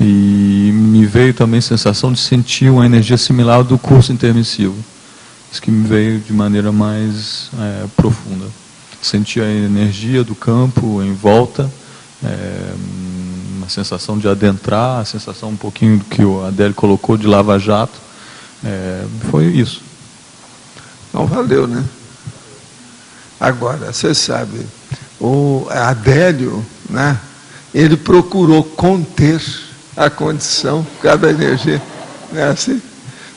E me veio também a sensação de sentir uma energia similar ao do curso intermissivo. Isso que me veio de maneira mais profunda. Senti a energia do campo em volta, uma sensação de adentrar, a sensação um pouquinho do que o Adélio colocou de lava-jato. Foi isso. Não valeu, né? Agora, você sabe, o Adélio, né, ele procurou conter a condição por causa da energia. Não é assim?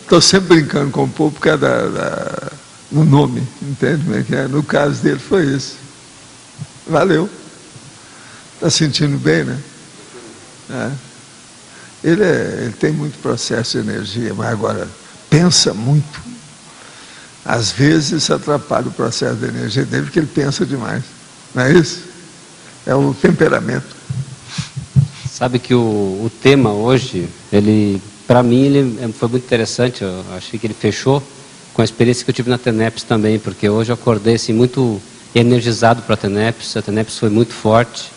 Estou sempre brincando com o povo por causa no nome, entende como é que é? No caso dele foi isso. Valeu. Está sentindo bem, né? Ele tem muito processo de energia, mas agora pensa muito. Às vezes atrapalha o processo de energia dele, porque ele pensa demais. Não é isso? É o temperamento. Sabe que o tema hoje, para mim, ele foi muito interessante. Eu achei que ele fechou com a experiência que eu tive na TENEPS também, porque hoje eu acordei assim, muito energizado para a TENEPS foi muito forte.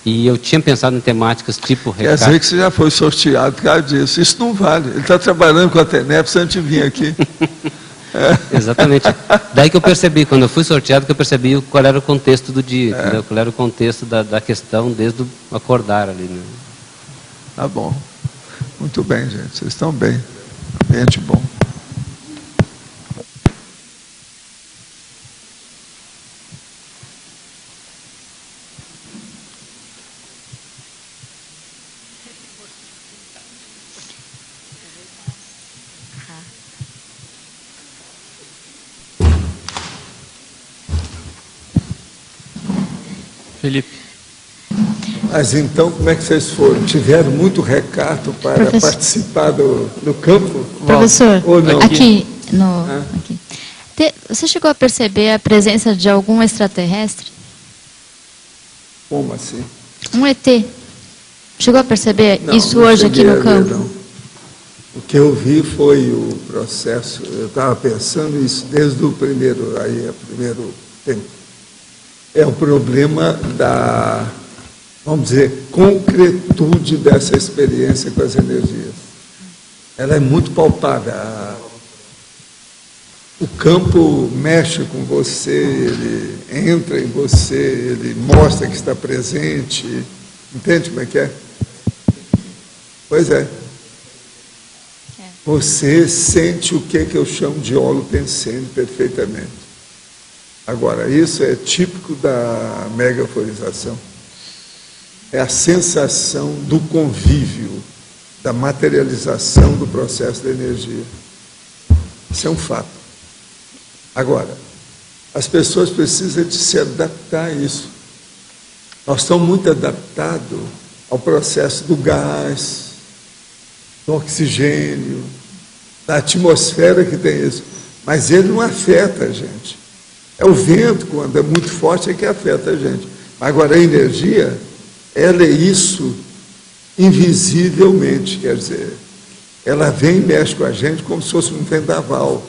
E eu tinha pensado em temáticas tipo Quer dizer que você já foi sorteado por causa disso. Isso não vale. Ele está trabalhando com a TENEPS antes de vir aqui. Exatamente. Daí que eu percebi, quando eu fui sorteado, que eu percebi qual era o contexto do dia, entendeu? Qual era o contexto da questão desde o acordar ali. Né? Tá bom. Muito bem, gente. Vocês estão bem. Gente bom. Felipe. Mas então, como é que vocês foram? Tiveram muito recato para participar do campo? Professor, ou não? aqui. Você chegou a perceber a presença de algum extraterrestre? Como assim? Um ET. Chegou a perceber isso hoje aqui no campo? Não. O que eu vi foi o processo, eu estava pensando isso desde o primeiro tempo. É o problema da, vamos dizer, concretude dessa experiência com as energias. Ela é muito palpável. O campo mexe com você, ele entra em você, ele mostra que está presente. Entende como é que é? Pois é. Você sente o que eu chamo de holopensene perfeitamente. Agora, isso é típico da megaforização. É a sensação do convívio, da materialização do processo da energia. Isso é um fato. Agora, as pessoas precisam de se adaptar a isso. Nós estamos muito adaptados ao processo do gás, do oxigênio, da atmosfera que tem isso. Mas ele não afeta a gente. É o vento, quando é muito forte, é que afeta a gente. Agora, a energia, ela é isso invisivelmente, quer dizer, ela vem e mexe com a gente como se fosse um vendaval,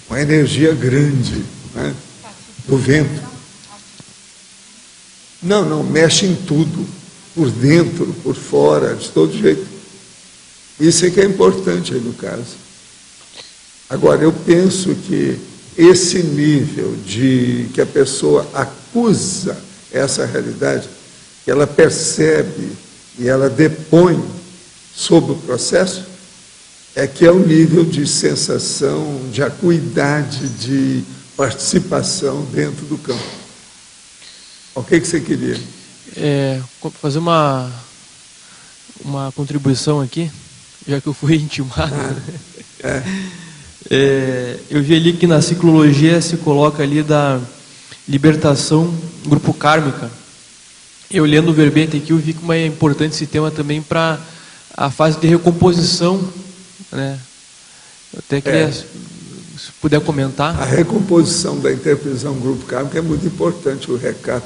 uma energia grande, né, do vento. Não, mexe em tudo, por dentro, por fora, de todo jeito. Isso é que é importante aí no caso. Agora, eu penso que esse nível de que a pessoa acusa essa realidade, que ela percebe e ela depõe sobre o processo, é que é o nível de sensação, de acuidade, de participação dentro do campo. O que você queria? Fazer uma contribuição aqui, já que eu fui intimado. Eu vi ali que na ciclologia se coloca ali da libertação grupo kármica. Eu lendo o verbete aqui, eu vi como é importante esse tema também para a fase de recomposição, né? Eu até queria, se puder comentar. A recomposição da interprisão grupo kármico é muito importante, o recado.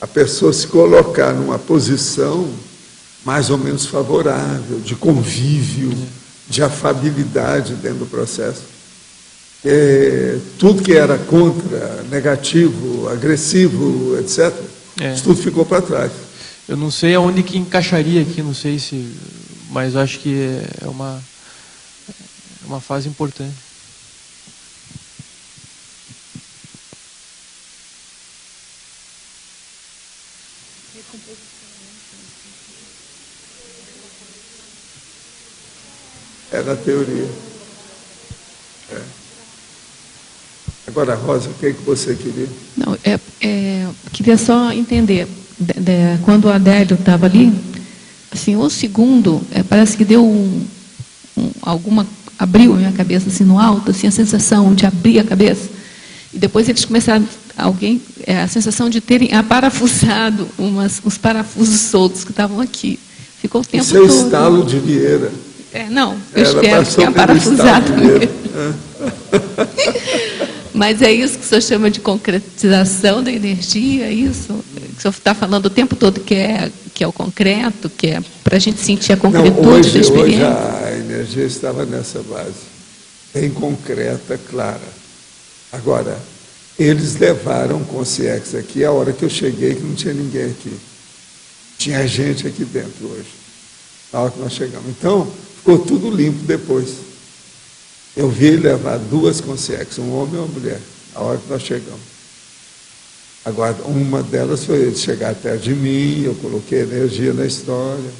A pessoa se colocar numa posição mais ou menos favorável, de convívio, de afabilidade dentro do processo. Tudo que era contra, negativo, agressivo, etc., isso tudo ficou para trás. Eu não sei aonde que encaixaria aqui, não sei se, mas acho que é uma fase importante. É na teoria. Agora, Rosa, o que você queria? Não, queria só entender, quando o Adélio estava ali, assim, o segundo, parece que deu abriu a minha cabeça assim no alto, assim, a sensação de abrir a cabeça, e depois eles começaram, a sensação de terem aparafusado uns parafusos soltos que estavam aqui. Ficou o tempo todo. Isso é o estalo de Vieira. Eu espero que tenha parafusado mesmo. Mas é isso que o senhor chama de concretização da energia, é isso? O senhor está falando o tempo todo que é o concreto, que é para a gente sentir a concretude da experiência? Hoje a energia estava nessa base, bem concreta, clara. Agora, eles levaram consciência aqui a hora que eu cheguei, que não tinha ninguém aqui. Tinha gente aqui dentro hoje, na hora que nós chegamos. Então, ficou tudo limpo depois. Eu vi levar duas consciências, um homem e uma mulher, a hora que nós chegamos. Agora, uma delas foi eles chegar perto de mim, eu coloquei energia na história,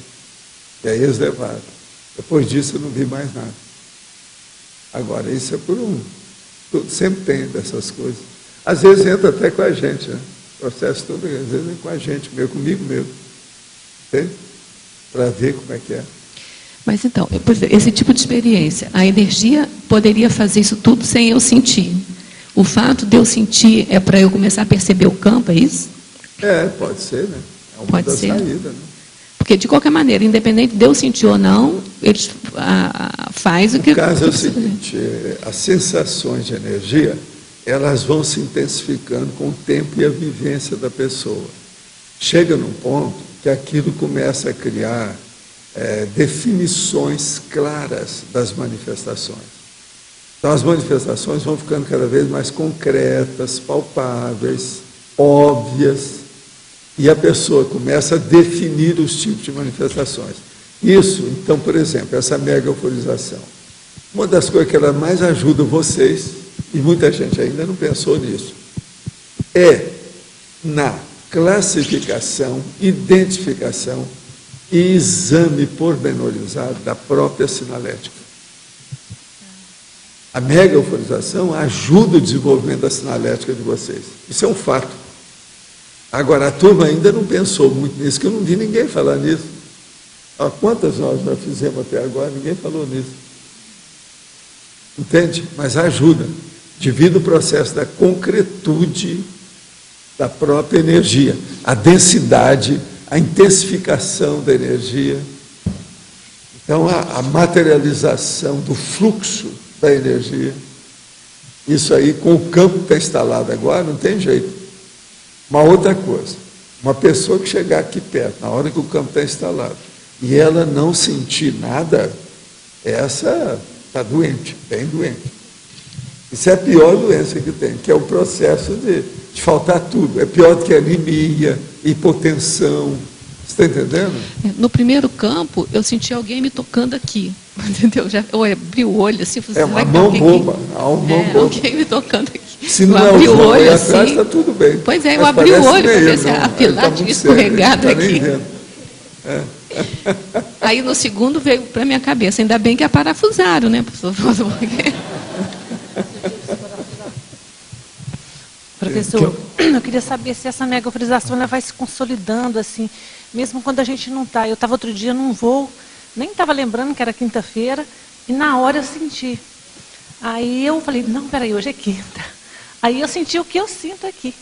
e aí eles levaram. Depois disso, eu não vi mais nada. Agora, isso é sempre tem dessas coisas. Às vezes entra até com a gente, né? O processo todo, às vezes vem com a gente, comigo mesmo. Entende? Para ver como é que é. Mas então, esse tipo de experiência, a energia poderia fazer isso tudo sem eu sentir. O fato de eu sentir é para eu começar a perceber o campo, é isso? Pode ser, né? É uma pode ser. Saída, né? Porque, de qualquer maneira, independente de eu sentir ou não, eles faz o que... O caso é o seguinte, as sensações de energia, elas vão se intensificando com o tempo e a vivência da pessoa. Chega num ponto que aquilo começa a criar definições claras das manifestações. Então, as manifestações vão ficando cada vez mais concretas, palpáveis, óbvias, e a pessoa começa a definir os tipos de manifestações. Isso, então, por exemplo, essa mega euforização. Uma das coisas que ela mais ajuda vocês, e muita gente ainda não pensou nisso, é na classificação, identificação e exame pormenorizado da própria sinalética. A mega euforização ajuda o desenvolvimento da sinalética de vocês. Isso é um fato. Agora, a turma ainda não pensou muito nisso, que eu não vi ninguém falar nisso. Quantas nós já fizemos até agora, ninguém falou nisso. Entende? Mas ajuda, devido ao processo da concretude da própria energia, a densidade, a intensificação da energia. Então, a materialização do fluxo da energia, isso aí, com o campo que está instalado agora, não tem jeito. Uma outra coisa, uma pessoa que chegar aqui perto, na hora que o campo está instalado, e ela não sentir nada, essa está doente, bem doente. Isso é a pior doença que tem, que é o processo de faltar tudo. É pior do que anemia, hipotensão. Você está entendendo? No primeiro campo, eu senti alguém me tocando aqui. Entendeu? Eu abri o olho assim, falei, uma mão boba. Alguém me tocando aqui. Se não eu é abri o o olho assim, atrás, está tudo bem. Pois é, eu Mas abri o olho para meio, ver se a pilar tinha escorregado aqui. Aí no segundo veio para minha cabeça, ainda bem que é parafusaram, né, professor? Professor, eu queria saber se essa megaforização ela vai se consolidando, assim, mesmo quando a gente não está. Eu estava outro dia num voo, nem estava lembrando que era quinta-feira, e na hora eu senti. Aí eu falei, não, peraí, hoje é quinta. Aí eu senti o que eu sinto aqui.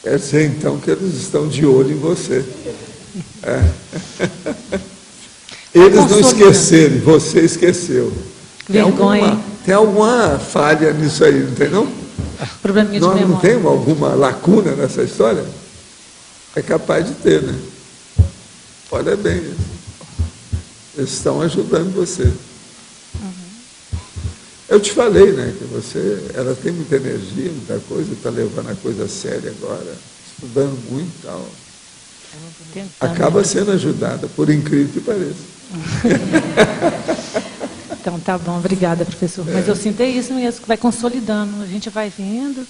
Quer dizer, então, que eles estão de olho em você. Eles não esqueceram, você esqueceu. Vergonha. Tem alguma falha nisso aí, não tem não? Probleminha de memória. Não tem alguma lacuna nessa história? É capaz de ter, né? Olha bem, eles estão ajudando você. Eu te falei, né, que ela tem muita energia, muita coisa, está levando a coisa séria agora, estudando muito e tal. Acaba sendo ajudada, por incrível que pareça. Então, tá bom, obrigada, professor. Mas eu sinto isso mesmo, que vai consolidando, a gente vai vendo,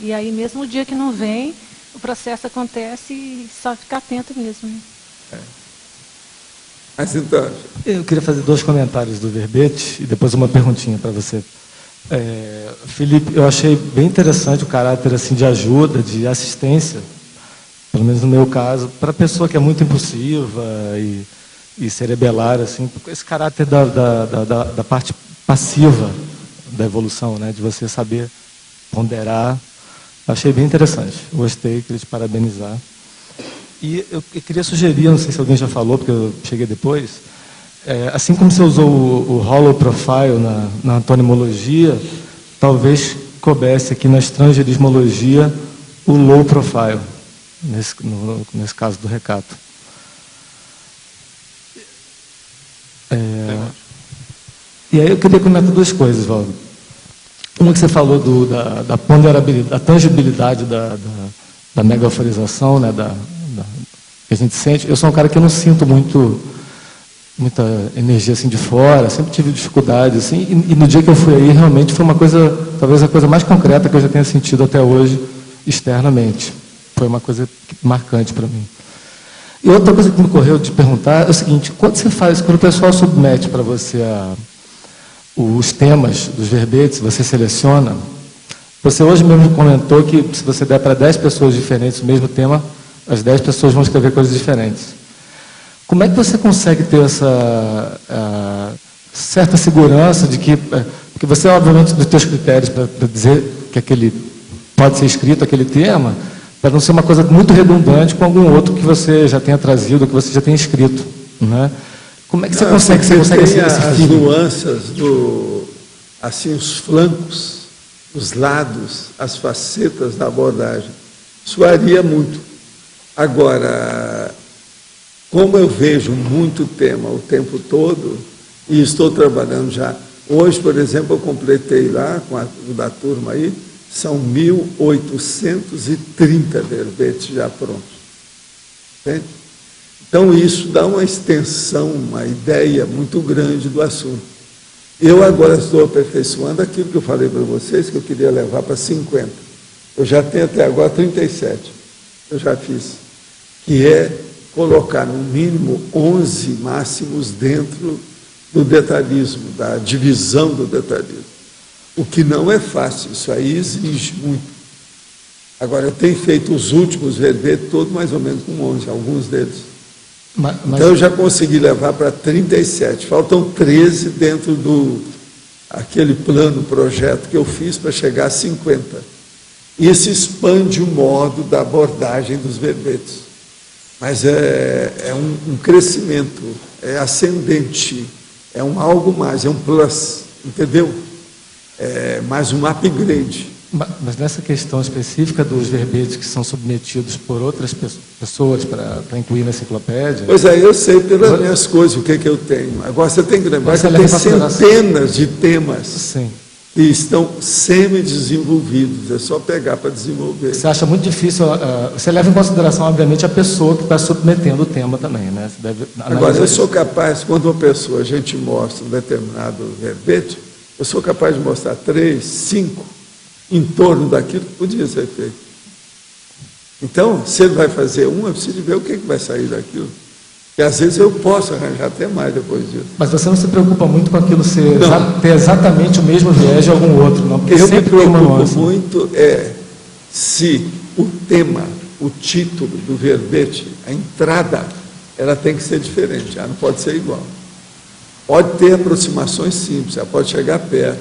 e aí mesmo o dia que não vem, o processo acontece e só ficar atento mesmo. Né? Mas então... Eu queria fazer 2 comentários do verbete e depois uma perguntinha para você. Felipe, eu achei bem interessante o caráter assim, de ajuda, de assistência, pelo menos no meu caso, para a pessoa que é muito impulsiva e cerebelar, assim, esse caráter da parte passiva da evolução, né, de você saber ponderar. Achei bem interessante, gostei, queria te parabenizar. E eu queria sugerir, não sei se alguém já falou, porque eu cheguei depois, assim como você usou o hollow profile na antonimologia, talvez coubesse aqui na estrangerismologia o low profile, nesse caso do recato. E aí eu queria comentar 2 coisas, Valdo. Uma que você falou da ponderabilidade, da tangibilidade da megaforização, né, que a gente sente. Eu sou um cara que eu não sinto muita energia assim de fora, sempre tive dificuldade, assim, e no dia que eu fui aí, realmente foi uma coisa, talvez a coisa mais concreta que eu já tenha sentido até hoje, externamente. Foi uma coisa marcante para mim. E outra coisa que me ocorreu de perguntar é o seguinte: quando o pessoal submete para você os temas dos verbetes, você seleciona, você hoje mesmo comentou que se você der para 10 pessoas diferentes o mesmo tema, as 10 pessoas vão escrever coisas diferentes. Como é que você consegue ter essa certa segurança de que... Porque você, obviamente, dos seus critérios para dizer que pode ser escrito aquele tema, para não ser uma coisa muito redundante com algum outro que você já tenha trazido, que você já tenha escrito, né? Como é que você consegue? Você consegue tem as nuances assim, os flancos, os lados, as facetas da abordagem. Isso varia muito. Agora, como eu vejo muito tema o tempo todo, e estou trabalhando já, hoje, por exemplo, eu completei lá, com o da turma aí, são 1.830 verbetes já prontos. Entende? Então, isso dá uma extensão, uma ideia muito grande do assunto. Eu agora estou aperfeiçoando aquilo que eu falei para vocês, que eu queria levar para 50. Eu já tenho até agora 37. Eu já fiz. Que é colocar, no mínimo, 11 máximos dentro do detalhismo, da divisão do detalhismo. O que não é fácil, isso aí exige muito. Agora, eu tenho feito os últimos verbetes todos mais ou menos com 11, alguns deles. Então, eu já consegui levar para 37. Faltam 13 dentro aquele plano, projeto que eu fiz para chegar a 50. Isso expande o modo da abordagem dos verbetes. Mas é um crescimento, é ascendente, é algo mais, é um plus, entendeu? É mais um upgrade. Mas nessa questão específica dos verbetes que são submetidos por outras pessoas para incluir na enciclopédia... Pois é, eu sei pelas minhas coisas o que eu tenho. Agora você tem que lembrar que tem centenas de temas. Sim. e estão semi-desenvolvidos. É só pegar para desenvolver. Você acha muito difícil, você leva em consideração, obviamente, a pessoa que está submetendo o tema também, né? Você deve Agora, eu sou capaz, quando uma pessoa, a gente mostra um determinado verbete, eu sou capaz de mostrar 3, 5 em torno daquilo que podia ser feito. Então, se ele vai fazer eu preciso ver o que vai sair daquilo. E às vezes eu posso arranjar até mais depois disso. Mas você não se preocupa muito com aquilo ter exatamente o mesmo viés de algum outro, não? Porque eu me sempre tem uma preocupo nuance. muito se o tema, o título do verbete, a entrada, ela tem que ser diferente, ela não pode ser igual. Pode ter aproximações simples, ela pode chegar perto,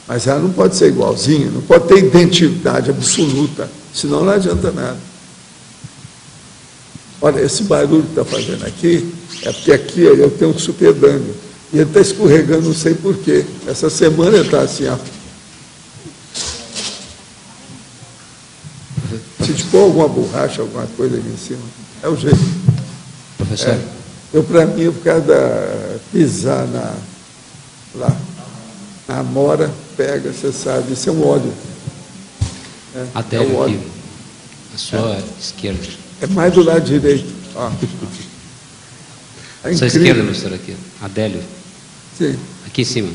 mas ela não pode ser igualzinha, não pode ter identidade absoluta, senão não adianta nada. Olha, esse barulho que está fazendo aqui, é porque aqui eu tenho um supedâneo, e ele está escorregando, não sei porquê. Essa semana ele está assim, ó. Se te pôr alguma borracha, alguma coisa aqui em cima, é o jeito. Professor? Para mim, por causa da pisar lá na amora, pega, você sabe, isso é um óleo. Adélio um óleo. aqui, à sua esquerda. É mais do lado direito. Ó. Sua esquerda, professor, aqui. Adélio. Sim. Aqui em cima.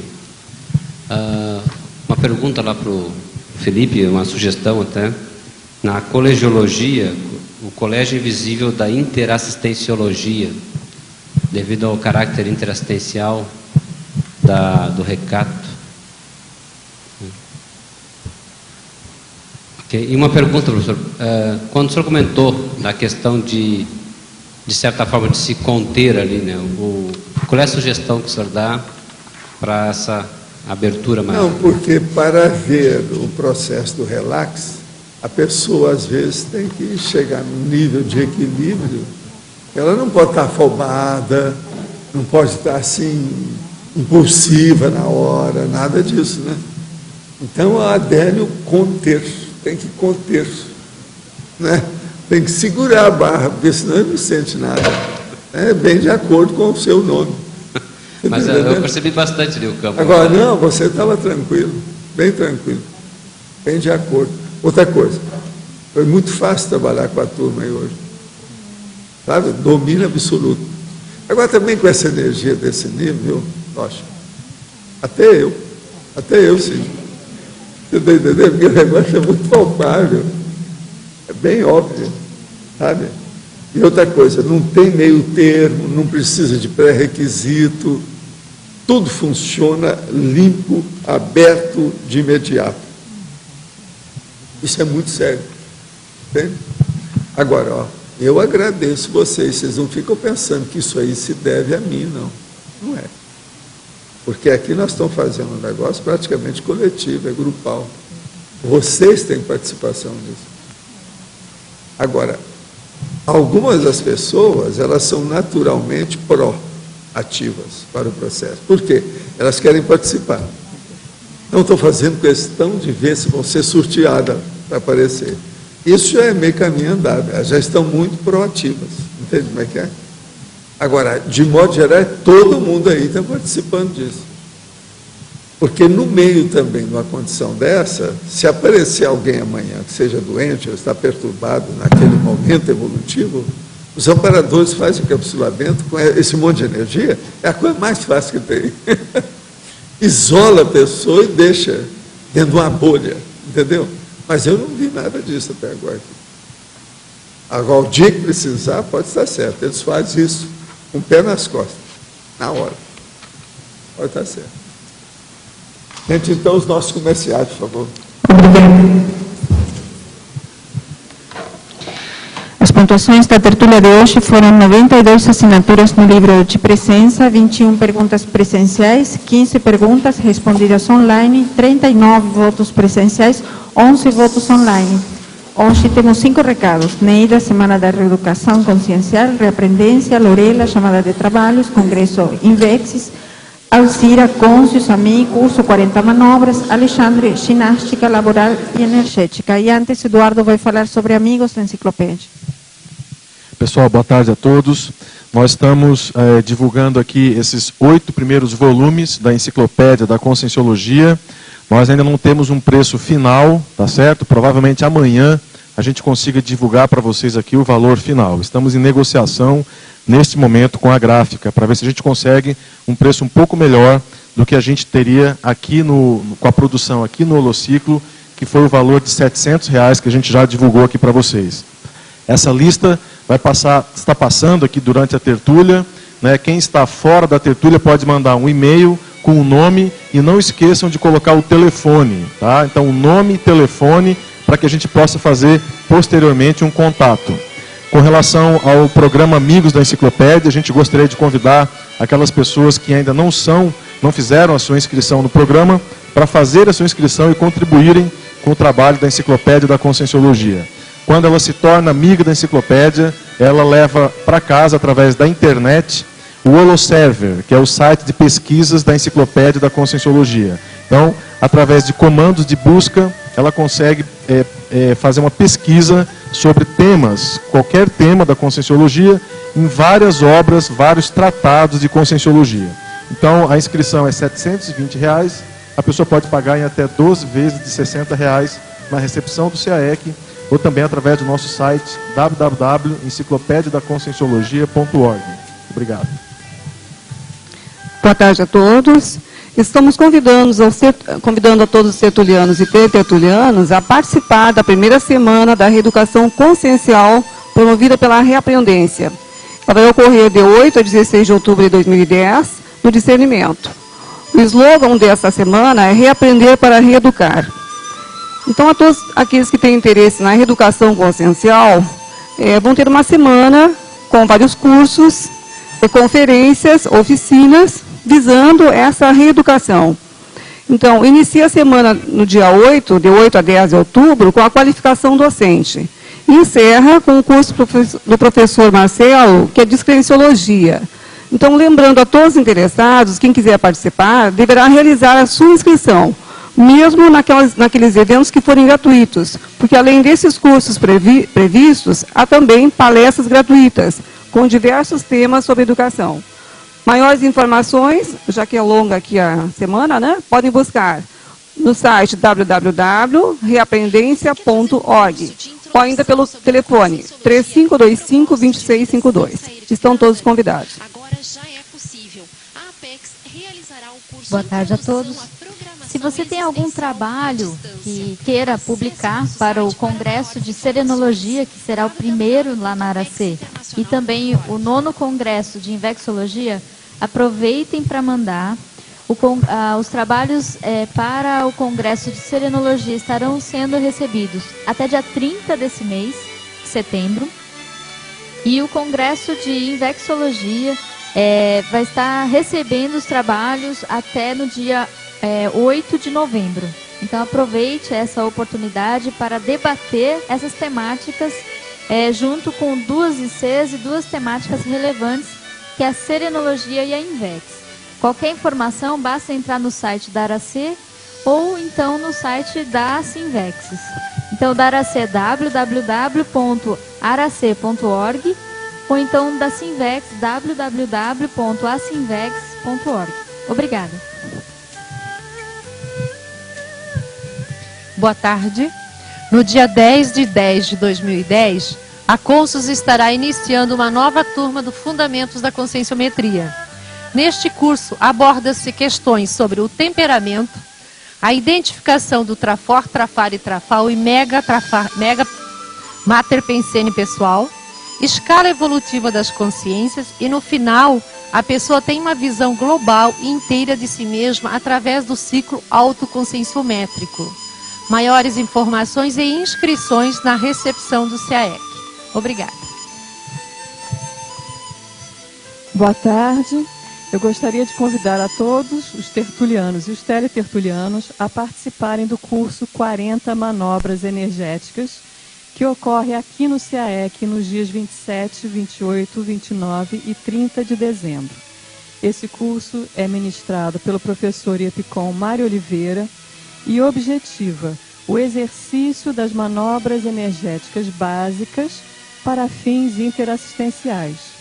Uma pergunta lá para o Felipe, uma sugestão até. Na colegiologia, o colégio invisível da interassistenciologia, devido ao caráter interassistencial do recato. Okay. E uma pergunta, professor. Quando o senhor comentou da questão de certa forma, de se conter ali, né? Qual é a sugestão que o senhor dá para essa abertura maior? Não, porque para ver o processo do relax, a pessoa, às vezes, tem que chegar num nível de equilíbrio. Ela não pode estar afobada, não pode estar, assim, impulsiva na hora, nada disso, né? Então, a Adélio conter, tem que conter, né? Tem que segurar a barra, porque senão ele não sente nada. É bem de acordo com o seu nome. Mas eu percebi bastante ali o campo. Agora, não, você estava tranquilo, bem tranquilo, bem de acordo. Outra coisa, foi muito fácil trabalhar com a turma aí hoje. Sabe? Domínio absoluto. Agora, também com essa energia desse nível, lógico, até eu sim. Você está entendendo? Porque o negócio é muito palpável. É bem óbvio, sabe? E outra coisa, não tem meio termo, não precisa de pré-requisito, tudo funciona limpo, aberto de imediato. Isso é muito sério, entende? Agora, ó, eu agradeço vocês não ficam pensando que isso aí se deve a mim, não é. Porque aqui nós estamos fazendo um negócio praticamente coletivo, é grupal. Vocês têm participação nisso. Agora, algumas das pessoas, elas são naturalmente pró-ativas para o processo. Por quê? Elas querem participar. Não estou fazendo questão de ver se vão ser sorteadas para aparecer. Isso já é meio caminho andado, elas já estão muito proativas. Entende como é que é? Agora, de modo geral, todo mundo aí está participando disso. Porque no meio também, numa condição dessa, se aparecer alguém amanhã que seja doente ou está perturbado naquele momento evolutivo, os amparadores fazem encapsulamento com esse monte de energia, é a coisa mais fácil que tem. Isola a pessoa e deixa dentro de uma bolha, entendeu? Mas eu não vi nada disso até agora. Agora, o dia que precisar, pode estar certo. Eles fazem isso com o pé nas costas, na hora. Pode estar certo. Gente, então, os nossos comerciais, por favor. As pontuações da tertúlia de hoje foram 92 assinaturas no livro de presença, 21 perguntas presenciais, 15 perguntas respondidas online, 39 votos presenciais, 11 votos online. Hoje temos 5 recados. Neida, Semana da Reeducação Consciencial, Reaprendência, Lorela, Chamada de Trabalhos, Congresso Invexis, Alcira, Côncios, AMI, curso 40 manobras, Alexandre, ginástica laboral e energética. E antes, Eduardo vai falar sobre amigos da enciclopédia. Pessoal, boa tarde a todos. Nós estamos divulgando aqui esses 8 primeiros volumes da enciclopédia da Conscienciologia. Nós ainda não temos um preço final, tá certo? Provavelmente amanhã a gente consiga divulgar para vocês aqui o valor final. Estamos em negociação neste momento com a gráfica, para ver se a gente consegue um preço um pouco melhor do que a gente teria aqui com a produção aqui no Holociclo, que foi o valor de R$ 700 que a gente já divulgou aqui para vocês. Essa lista está passando aqui durante a tertúlia, né? Quem está fora da tertúlia pode mandar um e-mail com o nome e não esqueçam de colocar o telefone, tá? Então, o nome e telefone para que a gente possa fazer posteriormente um contato. Com relação ao programa Amigos da Enciclopédia, a gente gostaria de convidar aquelas pessoas que ainda não fizeram a sua inscrição no programa, para fazer a sua inscrição e contribuírem com o trabalho da Enciclopédia da Conscienciologia. Quando ela se torna amiga da Enciclopédia, ela leva para casa, através da internet, o Holoserver, que é o site de pesquisas da Enciclopédia da Conscienciologia. Então, através de comandos de busca, ela consegue fazer uma pesquisa sobre temas, qualquer tema da Conscienciologia, em várias obras, vários tratados de Conscienciologia. Então, a inscrição é R$ 720, a pessoa pode pagar em até 12 vezes de R$ 60 na recepção do CAEC, ou também através do nosso site www.enciclopediadaconscienciologia.org. Obrigado. Boa tarde a todos. Estamos convidando a todos os tertulianos e tertulianas a participar da primeira semana da reeducação consciencial promovida pela Reaprendência. Ela vai ocorrer de 8 a 16 de outubro de 2010, no Discernimento. O slogan dessa semana é Reaprender para Reeducar. Então, a todos aqueles que têm interesse na reeducação consciencial, vão ter uma semana com vários cursos, conferências, oficinas, visando essa reeducação. Então, inicia a semana no dia 8, de 8 a 10 de outubro, com a qualificação docente. E encerra com o curso do professor Marcelo, que é Discrenciologia. Então, lembrando a todos os interessados, quem quiser participar, deverá realizar a sua inscrição, mesmo naqueles eventos que forem gratuitos, porque além desses cursos previstos, há também palestras gratuitas, com diversos temas sobre educação. Maiores informações, já que é longa aqui a semana, né, podem buscar no site www.reaprendência.org ou ainda pelo telefone 3525-2652. Estão todos convidados. Boa tarde a todos. Se você tem algum trabalho que queira publicar para o Congresso de Serenologia, que será o primeiro lá na Aracê, e também o 9º Congresso de Invexologia, aproveitem para mandar. Os trabalhos para o Congresso de Serenologia estarão sendo recebidos até dia 30 desse mês, setembro. E o Congresso de Invexologia vai estar recebendo os trabalhos até no dia 8 de novembro. Então, aproveite essa oportunidade para debater essas temáticas junto com 2 ICs e 2 temáticas relevantes, que é a Serenologia e a Invex. Qualquer informação, basta entrar no site da Aracê ou então no site da Sinvexes. Então, da Aracê é www.aracê.org ou então da Sinvex, www.asinvex.org. Obrigada. Boa tarde. No dia 10 de 10 de 2010, a Consus estará iniciando uma nova turma do Fundamentos da Conscienciometria. Neste curso, aborda-se questões sobre o temperamento, a identificação do trafor, trafar e trafal e mega mater pensene pessoal, escala evolutiva das consciências e, no final, a pessoa tem uma visão global e inteira de si mesma através do ciclo autoconscienciométrico. Maiores informações e inscrições na recepção do CAEC. Obrigada. Boa tarde. Eu gostaria de convidar a todos os tertulianos e os teletertulianos a participarem do curso 40 Manobras Energéticas, que ocorre aqui no CAEC nos dias 27, 28, 29 e 30 de dezembro. Esse curso é ministrado pelo professor Epicom Mário Oliveira e objetiva o exercício das manobras energéticas básicas para fins interassistenciais.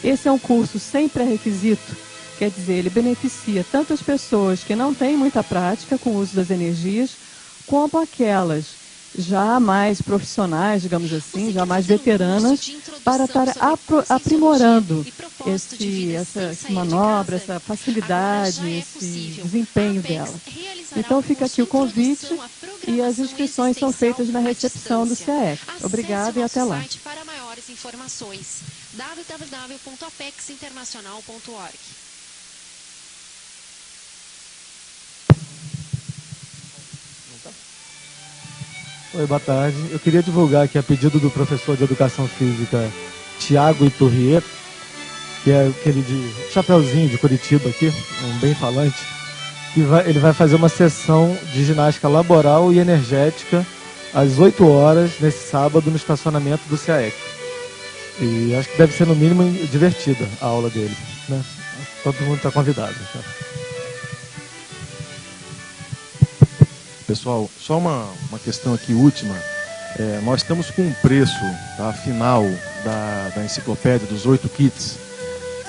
Esse é um curso sem pré-requisito, Quer dizer, ele beneficia tanto as pessoas que não têm muita prática com o uso das energias, como aquelas já mais profissionais, digamos assim, já mais veteranas, para estar aprimorando essa manobra, essa facilidade, esse desempenho dela. Então fica aqui o convite e as inscrições são feitas na recepção do CAEC. Obrigada e até lá. Para maiores informações, www.apexinternacional.org. Oi, boa tarde. Eu queria divulgar aqui a pedido do professor de Educação Física Tiago Iturrier, que é aquele de chapeuzinho de Curitiba aqui, um bem falante, que ele vai fazer uma sessão de ginástica laboral e energética às 8 horas nesse sábado no estacionamento do CAEC. E acho que deve ser no mínimo divertida a aula dele, né? Todo mundo está convidado. Tá? Pessoal, só uma questão aqui última. Nós estamos com um preço final da enciclopédia dos 8 kits,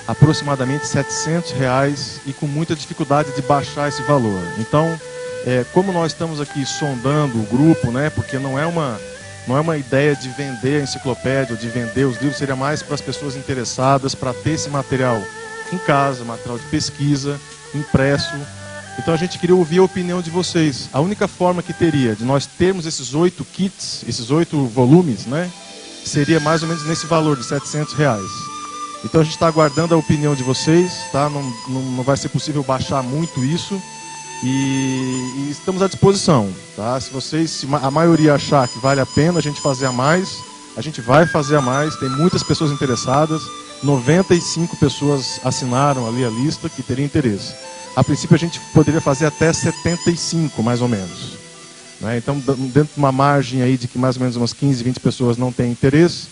aproximadamente R$700 e com muita dificuldade de baixar esse valor. Então, como nós estamos aqui sondando o grupo, né, porque não é uma ideia de vender a enciclopédia ou de vender os livros, seria mais para as pessoas interessadas, para ter esse material em casa, material de pesquisa, impresso. Então a gente queria ouvir a opinião de vocês. A única forma que teria de nós termos esses 8 kits, esses 8 volumes, né, seria mais ou menos nesse valor de R$700. Então a gente está aguardando a opinião de vocês, tá? Não vai ser possível baixar muito isso e estamos à disposição, tá? Se a maioria achar que vale a pena a gente fazer a mais, a gente vai fazer a mais. Tem muitas pessoas interessadas, 95 pessoas assinaram ali a lista que teriam interesse. A princípio a gente poderia fazer até 75, mais ou menos. Né? Então, dentro de uma margem aí de que mais ou menos umas 15, 20 pessoas não têm interesse,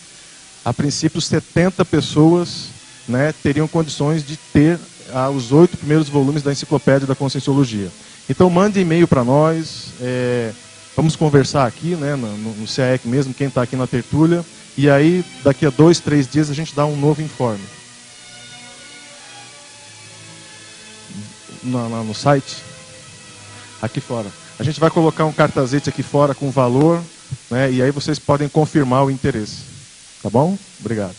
a princípio 70 pessoas, né, teriam condições de ter os 8 primeiros volumes da Enciclopédia da Conscienciologia. Então mande e-mail para nós, vamos conversar aqui, né, no CAEC mesmo, quem está aqui na tertúlia, e aí daqui a 2, 3 dias a gente dá um novo informe. No site, aqui fora. A gente vai colocar um cartazete aqui fora com valor, né, e aí vocês podem confirmar o interesse. Tá bom? Obrigado.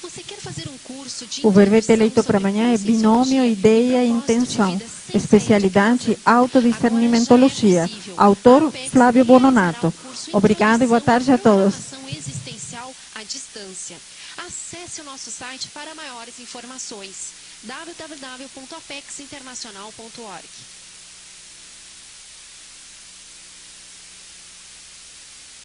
Você quer fazer um curso de O verbete eleito para amanhã é binômio, ideia e intenção. Especialidade, autodiscernimentologia. Autor, Flávio Bononato. Obrigada e boa tarde a todos. Existencial à distância. Acesse o nosso site para maiores informações. www.apexinternacional.org.